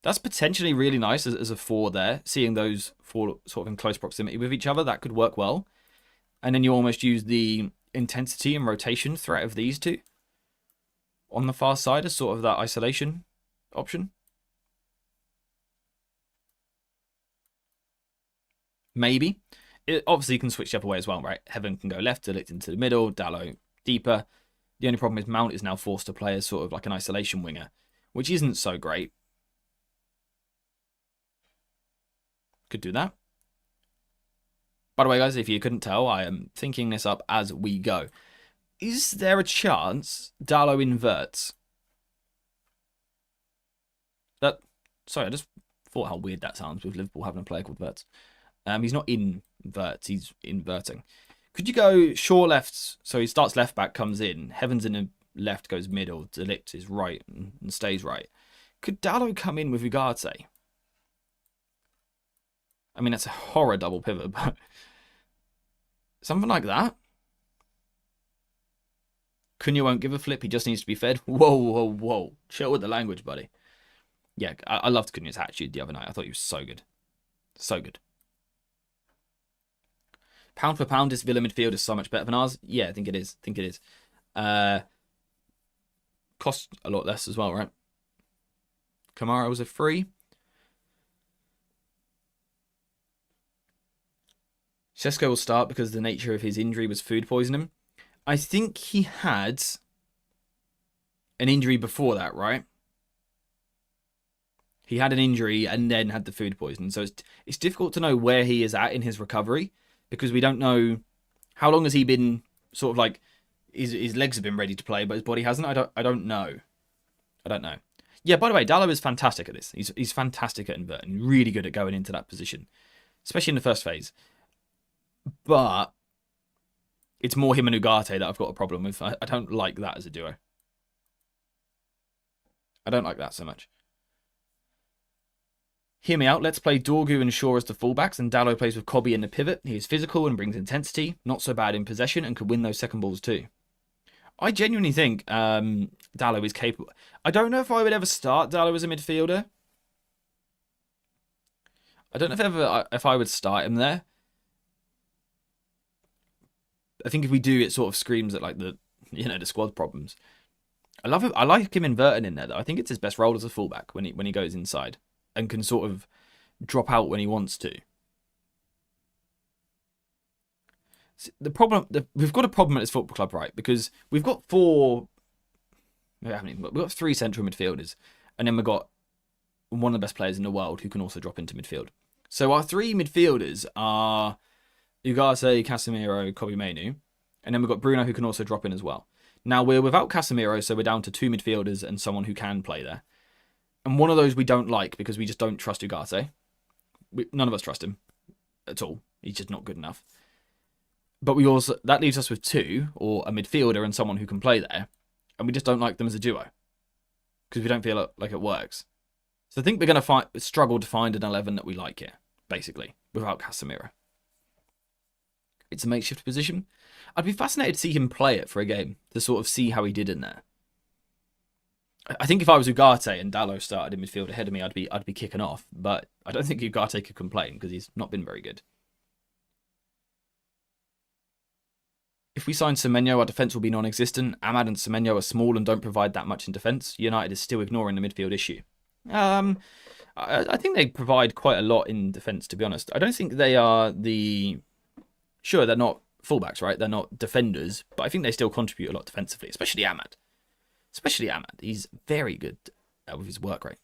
That's potentially really nice as a 4 there. Seeing those 4 sort of in close proximity with each other, that could work well. And then you almost use the intensity and rotation threat of these 2 on the far side as sort of that isolation option. Maybe. It obviously can switch the other way as well, right? Heaven can go left, Delict into the middle, Dalot deeper. The only problem is Mount is now forced to play as sort of like an isolation winger, which isn't so great. Could do that. By the way, guys, if you couldn't tell, I am thinking this up as we go. Is there a chance Dalot inverts? Sorry, I just thought how weird that sounds with Liverpool having a player called Verts. He's not inverts, he's inverting. Could you go Shaw left, so he starts left back, comes in, Heavens in the left, goes middle, De Ligt is right and stays right. Could Dalot come in with Ugarte? I mean, that's a horror double pivot, but something like that. Cunha won't give a flip, he just needs to be fed. Whoa, whoa, whoa. Chill with the language, buddy. Yeah, I loved Cunha's attitude the other night. I thought he was so good. So good. Pound for pound, this Villa midfield is so much better than ours. Yeah, I think it is. Costs a lot less as well, right? Kamara was a free. Sesko will start because the nature of his injury was food poisoning. I think he had an injury before that, right? He had an injury and then had the food poisoning. So it's difficult to know where he is at in his recovery because we don't know how long has he been sort of like his legs have been ready to play, but his body hasn't. I don't know. Yeah, by the way, Dalot is fantastic at this. He's fantastic at inverting, really good at going into that position, especially in the first phase. But it's more him and Ugarte that I've got a problem with. I don't like that as a duo. I don't like that so much. Hear me out. Let's play Dorgu and Shaw as the fullbacks, and Dalot plays with Kobe in the pivot. He is physical and brings intensity, not so bad in possession, and could win those second balls too. I genuinely think Dalot is capable. I don't know if I would ever start Dalot as a midfielder. I don't know if I would start him there. I think if we do, it sort of screams at like the squad problems. I love him. I like him inverting in there though. I think it's his best role as a fullback when he goes inside and can sort of drop out when he wants to. The problem, we've got a problem at this football club, right? Because we've got we've got 3 central midfielders, and then we've got one of the best players in the world who can also drop into midfield. So our 3 midfielders are Ugarte, Casemiro, Kobe Mainoo, and then we've got Bruno who can also drop in as well. Now we're without Casemiro, so we're down to 2 midfielders and someone who can play there. And one of those we don't like because we just don't trust Ugarte. None of us trust him at all. He's just not good enough. But that leaves us with 2, or a midfielder and someone who can play there. And we just don't like them as a duo. Because we don't feel like it works. So I think we're going to struggle to find an 11 that we like here, basically, without Casemiro. It's a makeshift position. I'd be fascinated to see him play it for a game, to sort of see how he did in there. I think if I was Ugarte and Dalot started in midfield ahead of me, I'd be kicking off. But I don't think Ugarte could complain because he's not been very good. If we sign Semenyo, our defence will be non-existent. Ahmad and Semenyo are small and don't provide that much in defence. United is still ignoring the midfield issue. I think they provide quite a lot in defence, to be honest. I don't think they are Sure, they're not fullbacks, right? They're not defenders, but I think they still contribute a lot defensively, especially Ahmad. He's very good with his work rate.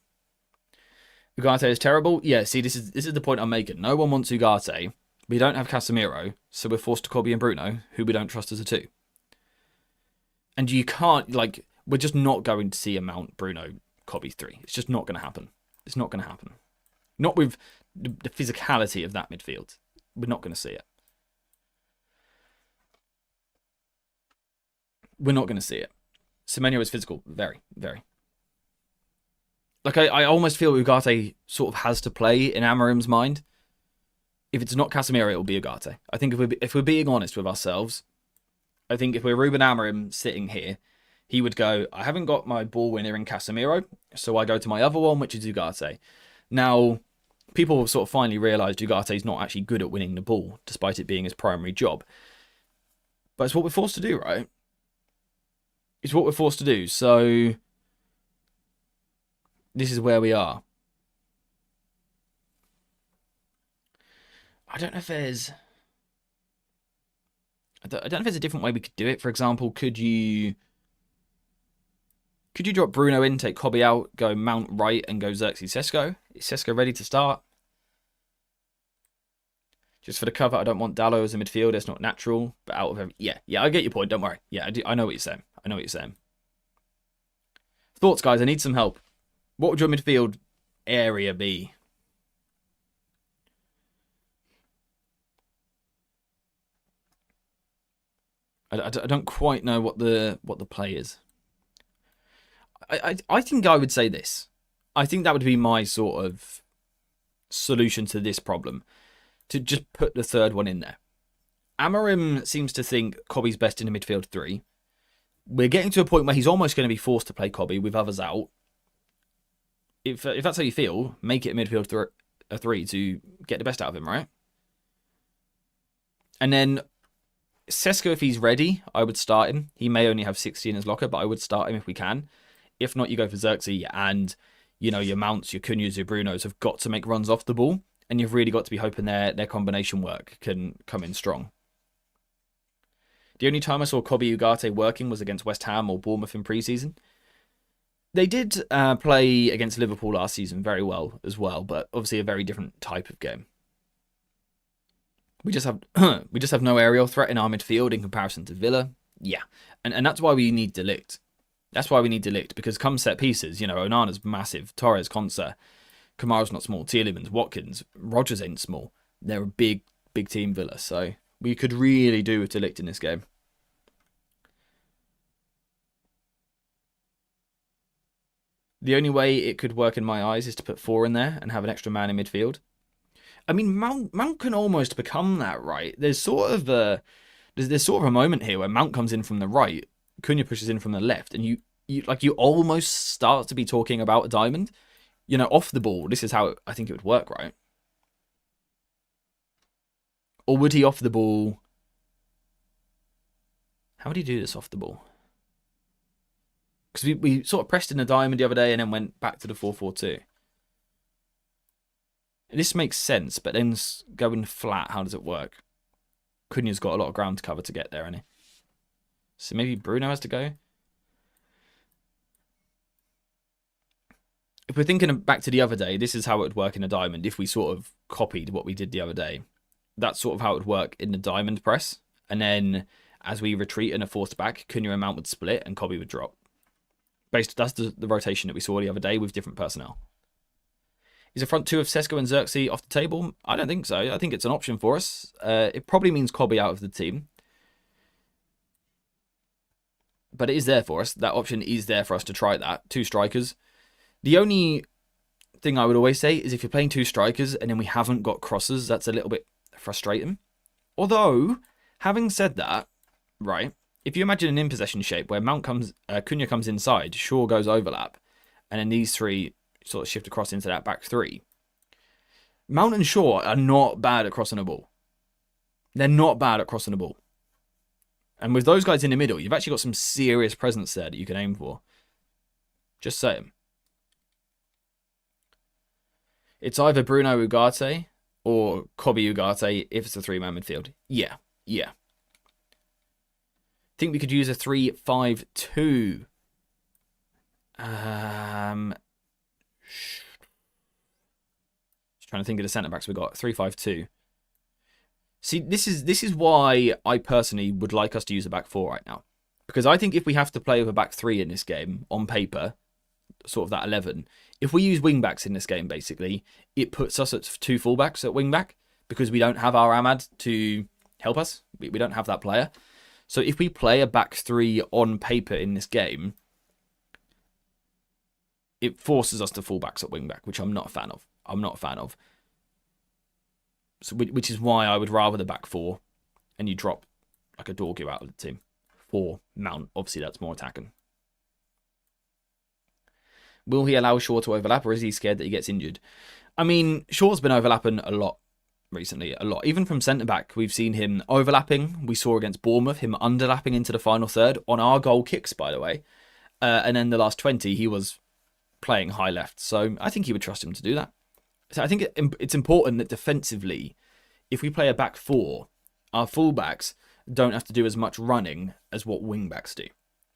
Ugarte is terrible. Yeah, see, this is the point I'm making. No one wants Ugarte. We don't have Casemiro, so we're forced to Kobe and Bruno, who we don't trust as a 2. And you can't, we're just not going to see a Mount Bruno Kobe 3. It's just not going to happen. It's not going to happen. Not with the physicality of that midfield. We're not going to see it. We're not going to see it. Semenyo is physical. Very, very. I almost feel Ugarte sort of has to play in Amorim's mind. If it's not Casemiro, it will be Ugarte. I think if we're being honest with ourselves, I think if we're Ruben Amorim sitting here, he would go, I haven't got my ball winner in Casemiro, so I go to my other one, which is Ugarte. Now, people have sort of finally realised Ugarte is not actually good at winning the ball, despite it being his primary job. But it's what we're forced to do, right? It's what we're forced to do, so this is where we are. I don't know if there's a different way we could do it. For example, could you drop Bruno in, take Kobe out, go Mount right, and go Xerxes Sesko? Is Sesko ready to start? Just for the cover, I don't want Dallo as a midfielder. It's not natural. But out of every... Yeah, I get your point. Don't worry. Yeah, I know what you're saying. I know what you're saying. Thoughts, guys? I need some help. What would your midfield area be? I don't quite know what the play is. I think I would say this. I think that would be my sort of solution to this problem. To just put the third one in there. Amorim seems to think Cobby's best in a midfield 3. We're getting to a point where he's almost going to be forced to play Cobby with others out. If that's how you feel, make it a midfield 3 to get the best out of him, right? And then Sesko, if he's ready, I would start him. He may only have 60 in his locker, but I would start him if we can. If not, you go for Xerxes, and your Mounts, your Cunhas, your Brunos have got to make runs off the ball. And you've really got to be hoping their combination work can come in strong. The only time I saw Cobby Ugarte working was against West Ham or Bournemouth in pre-season. They did play against Liverpool last season very well as well, but obviously a very different type of game. We just have no aerial threat in our midfield in comparison to Villa. Yeah, and that's why we need De Ligt. That's why we need De Ligt, because come set pieces, Onana's massive, Torres, Konsa, Kamara's not small, Tielemans, Watkins, Rodgers ain't small. They're a big team, Villa, so we could really do with De Ligt in this game. The only way it could work in my eyes is to put 4 in there and have an extra man in midfield. I mean, Mount can almost become that, right? There's sort of a moment here where Mount comes in from the right, Cunha pushes in from the left, and you almost start to be talking about a diamond. Off the ball, this is how I think it would work, right? Or would he off the ball? How would he do this off the ball? Because we sort of pressed in a diamond the other day and then went back to the 4-4-2. This makes sense, but then going flat, how does it work? Cunha's got a lot of ground to cover to get there, hasn't he? So maybe Bruno has to go. If we're thinking back to the other day, this is how it would work in a diamond. If we sort of copied what we did the other day, that's sort of how it would work in the diamond press. And then as we retreat and are forced back, Cunha and Mount would split and Cobby would drop. That's the rotation that we saw the other day with different personnel. Is a front 2 of Sesko and Xerxes off the table? I don't think so. I think it's an option for us. It probably means Cobby out of the team. But it is there for us. That option is there for us to try that. 2 strikers. The only thing I would always say is if you're playing 2 strikers and then we haven't got crosses, that's a little bit frustrating. Although, having said that, right, if you imagine an in-possession shape where Cunha comes inside, Shaw goes overlap, and then these 3 sort of shift across into that back 3. Mount and Shaw are not bad at crossing a ball. They're not bad at crossing a ball. And with those guys in the middle, you've actually got some serious presence there that you can aim for. Just saying. It's either Bruno Ugarte or Cobby Ugarte if it's a 3-man midfield. Yeah. Think we could use a 3-5-2. Just trying to think of the centre backs we got. 3-5-2. See, this is why I personally would like us to use a back 4 right now, because I think if we have to play with a back 3 in this game on paper, sort of that 11. If we use wing backs in this game, basically, it puts us at 2 fullbacks at wing back because we don't have our Ahmad to help us. We don't have that player. So if we play a back 3 on paper in this game, it forces us to fullbacks at wing back, which I'm not a fan of. So, which is why I would rather the back 4, and you drop like a Dorgu out of the team for Mount. Obviously, that's more attacking. Will he allow Shaw to overlap, or is he scared that he gets injured? I mean, Shaw's been overlapping a lot recently, a lot. Even from centre-back, we've seen him overlapping. We saw against Bournemouth, him underlapping into the final third on our goal kicks, by the way. And then the last 20, he was playing high left. So I think he would trust him to do that. So I think it's important that defensively, if we play a back 4, our fullbacks don't have to do as much running as what wingbacks do.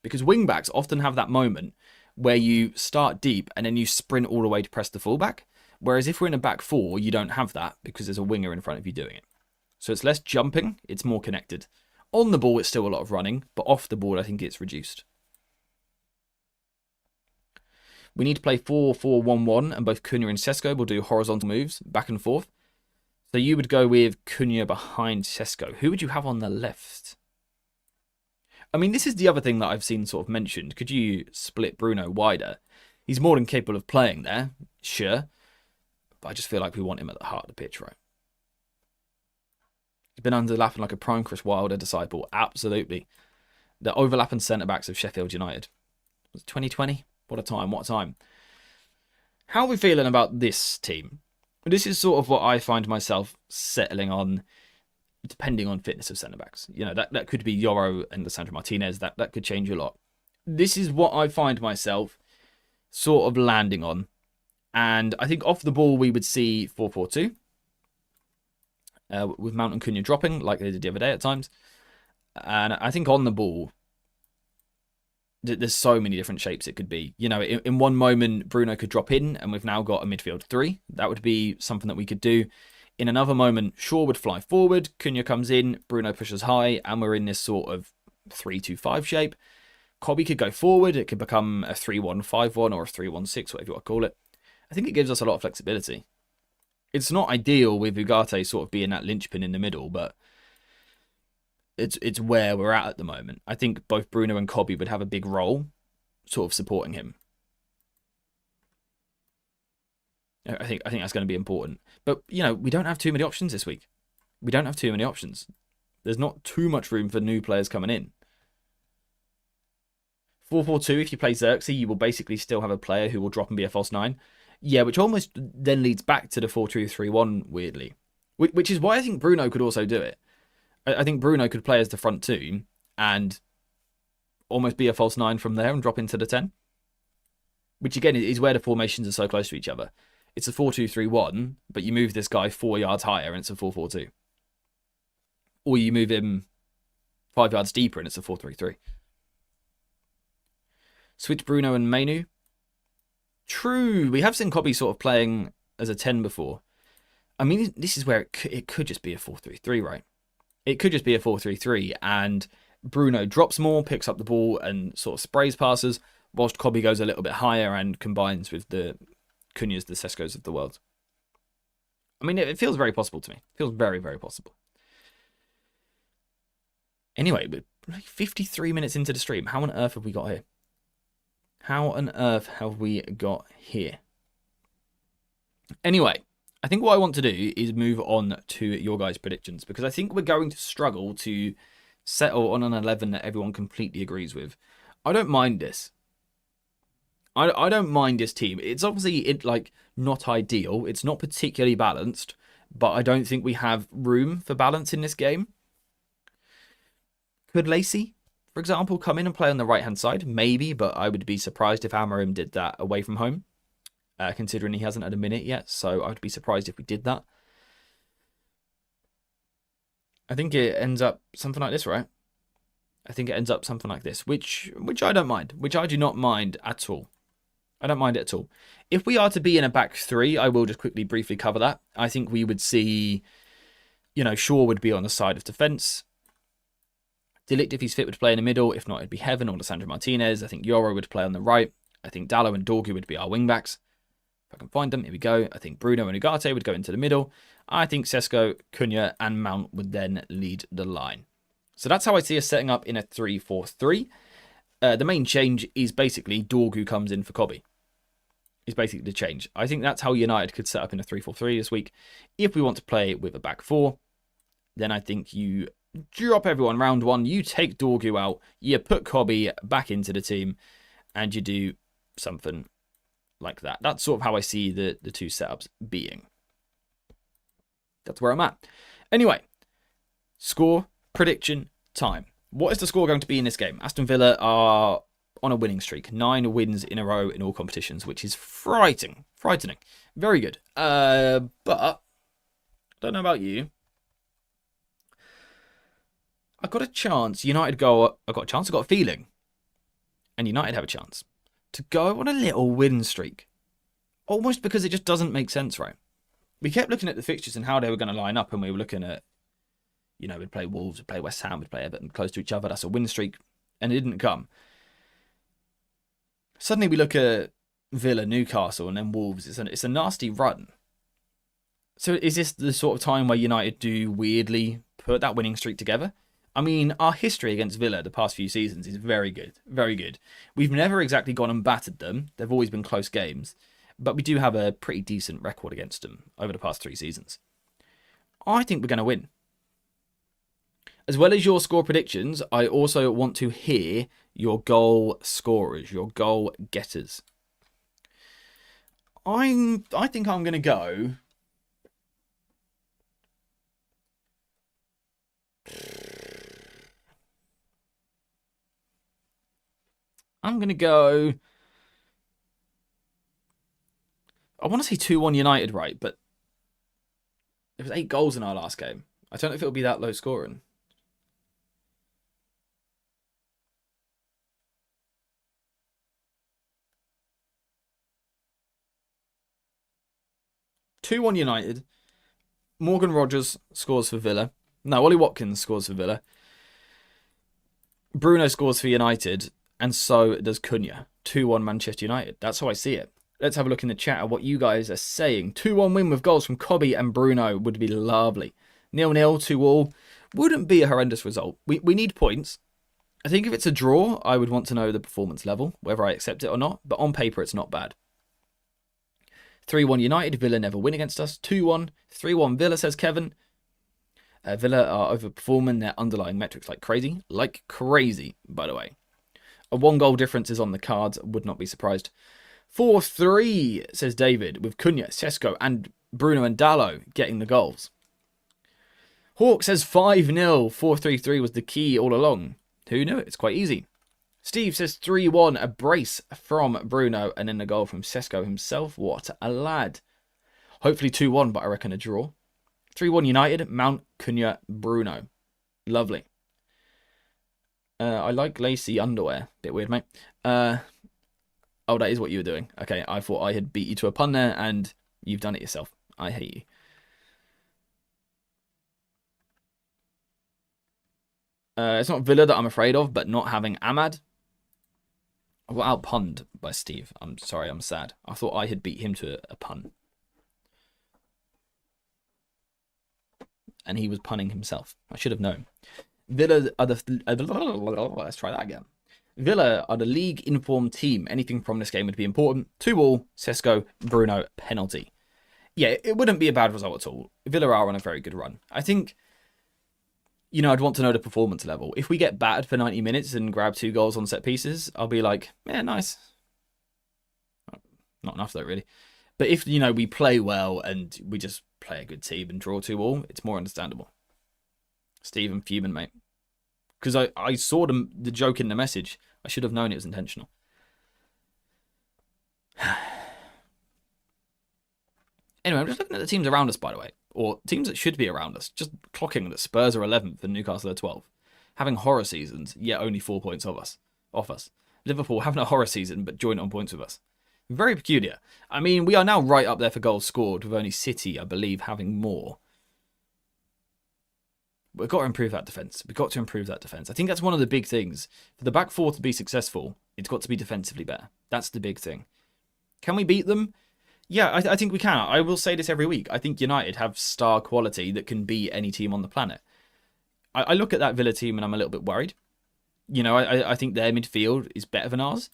Because wingbacks often have that moment where you start deep and then you sprint all the way to press the fullback. Whereas if we're in a back 4, you don't have that because there's a winger in front of you doing it. So it's less jumping, it's more connected. On the ball, it's still a lot of running, but off the ball, I think it's reduced. We need to play 4-4-1-1, and both Cunha and Sesko will do horizontal moves back and forth. So you would go with Cunha behind Sesko. Who would you have on the left? I mean, this is the other thing that I've seen sort of mentioned. Could you split Bruno wider? He's more than capable of playing there, sure. But I just feel like we want him at the heart of the pitch, right? He's been underlapping like a prime Chris Wilder disciple. Absolutely. The overlapping centre-backs of Sheffield United. Was it 2020? What a time, what a time. How are we feeling about this team? This is sort of what I find myself settling on, depending on fitness of centre-backs. You know, that could be Yoro and Lisandro Martinez. That could change a lot. This is what I find myself sort of landing on. And I think off the ball, we would see 4-4-2. With Mount and Cunha dropping, like they did the other day at times. And I think on the ball, there's so many different shapes it could be. You know, in one moment, Bruno could drop in, and we've now got a midfield 3. That would be something that we could do. In another moment, Shaw would fly forward, Cunha comes in, Bruno pushes high, and we're in this sort of 3-2-5 shape. Kobbie could go forward, it could become a 3-1-5-1 or a 3-1-6, whatever you want to call it. I think it gives us a lot of flexibility. It's not ideal with Ugarte sort of being that linchpin in the middle, but it's where we're at the moment. I think both Bruno and Kobbie would have a big role sort of supporting him. I think that's going to be important. But, you know, we don't have too many options this week. We don't have too many options. There's not too much room for new players coming in. 4-4-2, if you play Xerxes, you will basically still have a player who will drop and be a false 9. Yeah, which almost then leads back to the 4-2-3-1, weirdly. Which is why I think Bruno could also do it. I think Bruno could play as the front 2 and almost be a false 9 from there and drop into the 10. Which, again, is where the formations are so close to each other. It's a 4-2-3-1, but you move this guy 4 yards higher and it's a 4-4-2. Or you move him 5 yards deeper and it's a 4-3-3. Switch Bruno and Mainu. True, we have seen Kobbie sort of playing as a 10 before. I mean, this is where it could just be a 4-3-3, right? It could just be a 4-3-3, and Bruno drops more, picks up the ball, and sort of sprays passes, whilst Kobbie goes a little bit higher and combines with the Cunhas, the Seskos of the world. I mean, it feels very possible to me. It feels very, very possible. Anyway, we're like 53 minutes into the stream. How on earth have we got here? How on earth have we got here? Anyway, I think what I want to do is move on to your guys' predictions, because I think we're going to struggle to settle on an 11 that everyone completely agrees with. I don't mind this. I don't mind this team. It's obviously not ideal. It's not particularly balanced, but I don't think we have room for balance in this game. Could Lacey, for example, come in and play on the right-hand side? Maybe, but I would be surprised if Amorim did that away from home, considering he hasn't had a minute yet, so I would be surprised if we did that. I think it ends up something like this, right? I think it ends up something like this, which I don't mind, which I do not mind at all. I don't mind it at all. If we are to be in a back 3, I will just quickly briefly cover that. I think we would see, Shaw would be on the side of defence. Delict, if he's fit, would play in the middle. If not, it'd be Heaven or Lisandro Martinez. I think Yoro would play on the right. I think Dallo and Dorgu would be our wing-backs. If I can find them, here we go. I think Bruno and Ugarte would go into the middle. I think Sesko, Cunha and Mount would then lead the line. So that's how I see us setting up in a 3-4-3. The main change is basically Dorgu comes in for Kobbie. Is basically the change. I think that's how United could set up in a 3-4-3 this week. If we want to play with a back 4, then I think you drop everyone round 1, you take Dorgu out, you put Kobbie back into the team, and you do something like that. That's sort of how I see the two setups being. That's where I'm at. Anyway, score prediction time. What is the score going to be in this game? Aston Villa are on a winning streak. 9 wins in a row in all competitions, which is frightening. Very good. But, I don't know about you. I've got a chance. I've got a feeling. And United have a chance to go on a little win streak. Almost because it just doesn't make sense, right? We kept looking at the fixtures and how they were going to line up, and we were looking at You know, we'd play Wolves, we'd play West Ham, we'd play Everton close to each other. That's a win streak. And it didn't come. Suddenly we look at Villa, Newcastle, and then Wolves. It's a nasty run. So is this the sort of time where United do weirdly put that winning streak together? I mean, our history against Villa the past few seasons is very good. Very good. We've never exactly gone and battered them. They've always been close games. But we do have a pretty decent record against them over the past 3 seasons. I think we're going to win. As well as your score predictions, I also want to hear your goal scorers, your goal getters. I think I'm going to go... I'm going to go... I want to say 2-1 United, right? But there was 8 goals in our last game. I don't know if it'll be that low scoring. (2-1 United. Morgan Rogers scores for Villa. No, Ollie Watkins scores for Villa. Bruno scores for United. And so does Cunha. 2-1 Manchester United. That's how I see it. Let's have a look in the chat at what you guys are saying. 2-1 win with goals from Cobby and Bruno would be lovely. 0-0, 2-2. Wouldn't be a horrendous result. We need points. I think if it's a draw, I would want to know the performance level, whether I accept it or not. But on paper, it's not bad. 3-1 United. Villa never win against us. 2-1. 3-1 Villa, says Kevin. Villa are overperforming their underlying metrics like crazy. Like crazy, by the way. A 1-goal difference is on the cards. Would not be surprised. 4-3, says David, with Cunha, Sesko, and Bruno and Dallo getting the goals. Hawk says 5-0. 4-3-3 was the key all along. Who knew it? It's quite easy. Steve says 3-1, a brace from Bruno, and then the goal from Sesko himself. What a lad. Hopefully 2-1, but I reckon a draw. 3-1 United, Mount, Cunha, Bruno. Lovely. I like lacy underwear. Bit weird, mate. Oh, that is what you were doing. Okay, I thought I had beat you to a pun there, and you've done it yourself. I hate you. It's not Villa that I'm afraid of, but not having Ahmad. I got outpunned by Steve. I'm sorry, I'm sad. I thought I had beat him to a pun. And he was punning himself. I should have known. Villa are the... Let's try that again. Villa are the league-informed team. Anything from this game would be important. 2-2, Sesko, Bruno, penalty. Yeah, it wouldn't be a bad result at all. Villa are on a very good run. I think, you know, I'd want to know the performance level. If we get battered for 90 minutes and grab 2 goals on set pieces, I'll be like, yeah, nice. Not enough though, really. But if, you know, we play well and we just play a good team and draw 2-2, it's more understandable. Steve, I'm fuming, mate. Because I saw the joke in the message. I should have known it was intentional. Anyway, I'm just looking at the teams around us, by the way. Or teams that should be around us. Just clocking that Spurs are 11th and Newcastle are 12th. Having horror seasons, yet only 4 points off us. Liverpool having a horror season, but joint on points with us. Very peculiar. I mean, we are now right up there for goals scored, with only City, I believe, having more. We've got to improve that defence. We've got to improve that defence. I think that's one of the big things. For the back four to be successful, it's got to be defensively better. That's the big thing. Can we beat them? Yeah, I think we can. I will say this every week. I think United have star quality that can beat any team on the planet. I look at that Villa team and I'm a little bit worried. You know, I think their midfield is better than ours.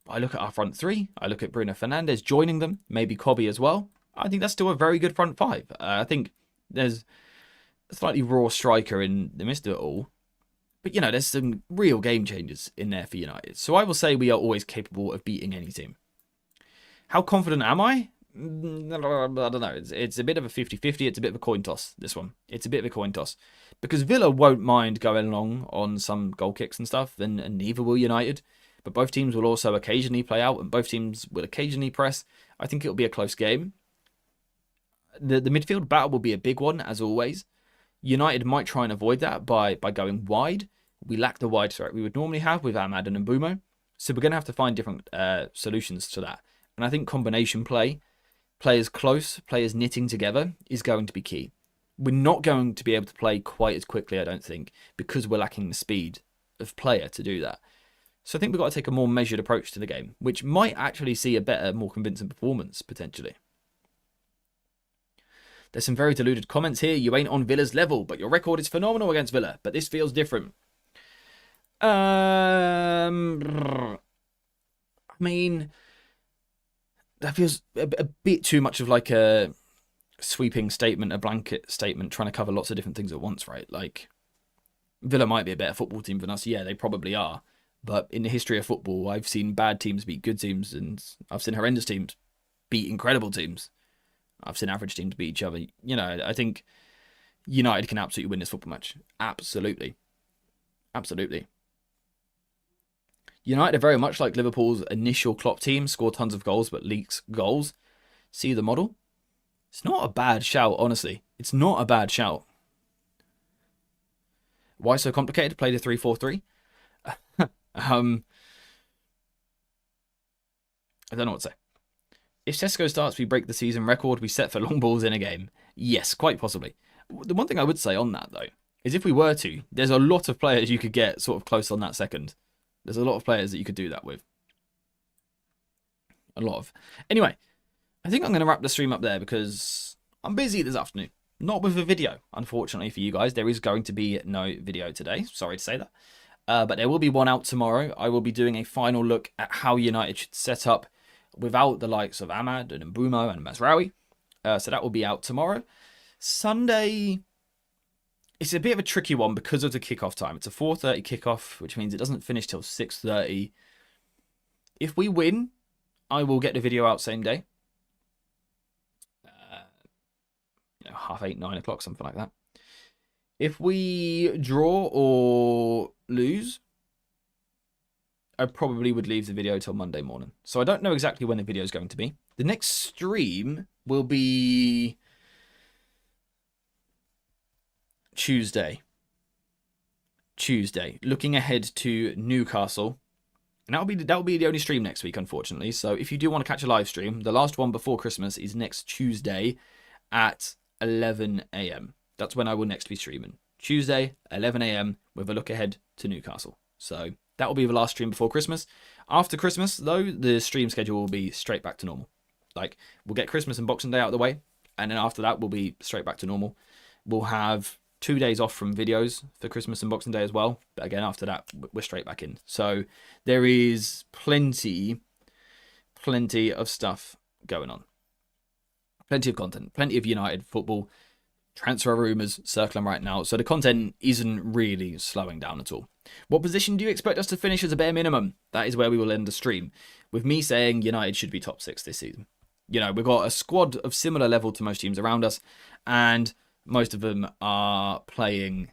I look at our front three. I look at Bruno Fernandes joining them. Maybe Cobby as well. I think that's still a very good front five. I think there's a slightly raw striker in the midst of it all. But, you know, there's some real game changers in there for United. So I will say we are always capable of beating any team. How confident am I? I don't know. It's a bit of a 50-50. It's a bit of a coin toss, this one. It's a bit of a coin toss. Because Villa won't mind going along on some goal kicks and stuff, and neither will United. But both teams will also occasionally play out, and both teams will occasionally press. I think it'll be a close game. The midfield battle will be a big one, as always. United might try and avoid that by going wide. We lack the wide threat we would normally have with Ahmad and Mbeumo. So we're going to have to find different solutions to that. And I think combination play, players close, players knitting together, is going to be key. we're not going to be able to play quite as quickly, I don't think, because we're lacking the speed of player to do that. So I think we've got to take a more measured approach to the game, which might actually see a better, more convincing performance, potentially. There's some very deluded comments here. You ain't on Villa's level, but your record is phenomenal against Villa, but this feels different. I mean, that feels a bit too much of like a sweeping statement, a blanket statement, trying to cover lots of different things at once, right? Like, Villa might be a better football team than us. Yeah, they probably are. But in the history of football, I've seen bad teams beat good teams, and I've seen horrendous teams beat incredible teams. I've seen average teams beat each other. You know, I think United can absolutely win this football match. Absolutely. Absolutely. United are very much like Liverpool's initial Klopp team, score tons of goals but leaks goals. See the model? It's not a bad shout, honestly. It's not a bad shout. Why so complicated? Play the 3-4-3? I don't know what to say. If Sesko starts, we break the season record we set for long balls in a game. Yes, quite possibly. The one thing I would say on that, though, is if we were to, there's a lot of players you could get sort of close on that second. There's a lot of players that you could do that with. A lot of. Anyway, I think I'm going to wrap the stream up there because I'm busy this afternoon. Not with a video, unfortunately for you guys. There is going to be no video today. Sorry to say that. But there will be one out tomorrow. I will be doing a final look at how United should set up without the likes of Ahmad and Mbumo and Mazraoui. So that will be out tomorrow. Sunday, it's a bit of a tricky one because of the kickoff time. It's a 4:30 kickoff, which means it doesn't finish till 6:30. If we win, I will get the video out same day. 8:30, 9 o'clock, something like that. If we draw or lose, I probably would leave the video till Monday morning. So I don't know exactly when the video is going to be. The next stream will be Tuesday. Looking ahead to Newcastle. And that'll be the only stream next week, unfortunately. So if you do want to catch a live stream, the last one before Christmas is next Tuesday at 11 a.m. That's when I will next be streaming. Tuesday, 11 a.m. with a look ahead to Newcastle. So that will be the last stream before Christmas. After Christmas, though, the stream schedule will be straight back to normal. Like, we'll get Christmas and Boxing Day out of the way, and then after that, we'll be straight back to normal. We'll have 2 days off from videos for Christmas and Boxing Day as well. But again, after that, we're straight back in. So there is plenty of stuff going on. Plenty of content, plenty of United football, transfer rumours circling right now. So the content isn't really slowing down at all. What position do you expect us to finish as a bare minimum? That is where we will end the stream. With me saying United should be top 6 this season. You know, we've got a squad of similar level to most teams around us, and most of them are playing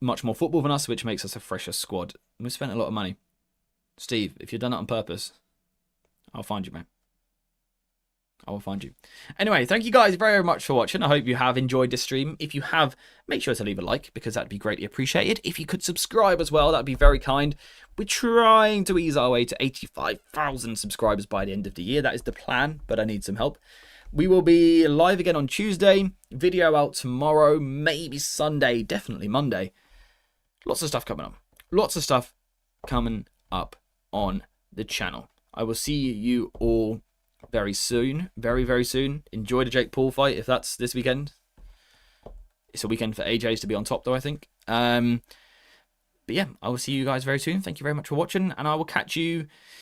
much more football than us, which makes us a fresher squad. We've spent a lot of money. Steve, if you've done it on purpose, I'll find you, man. I will find you. Anyway, thank you guys very much for watching. I hope you have enjoyed this stream. If you have, make sure to leave a like because that'd be greatly appreciated. If you could subscribe as well, that'd be very kind. We're trying to ease our way to 85,000 subscribers by the end of the year. That is the plan, but I need some help. We will be live again on Tuesday. Video out tomorrow, maybe Sunday, definitely Monday. Lots of stuff coming up. Lots of stuff coming up on the channel. I will see you all very soon. Very, very soon. Enjoy the Jake Paul fight if that's this weekend. It's a weekend for AJs to be on top though, I think. But yeah, I will see you guys very soon. Thank you very much for watching, and I will catch you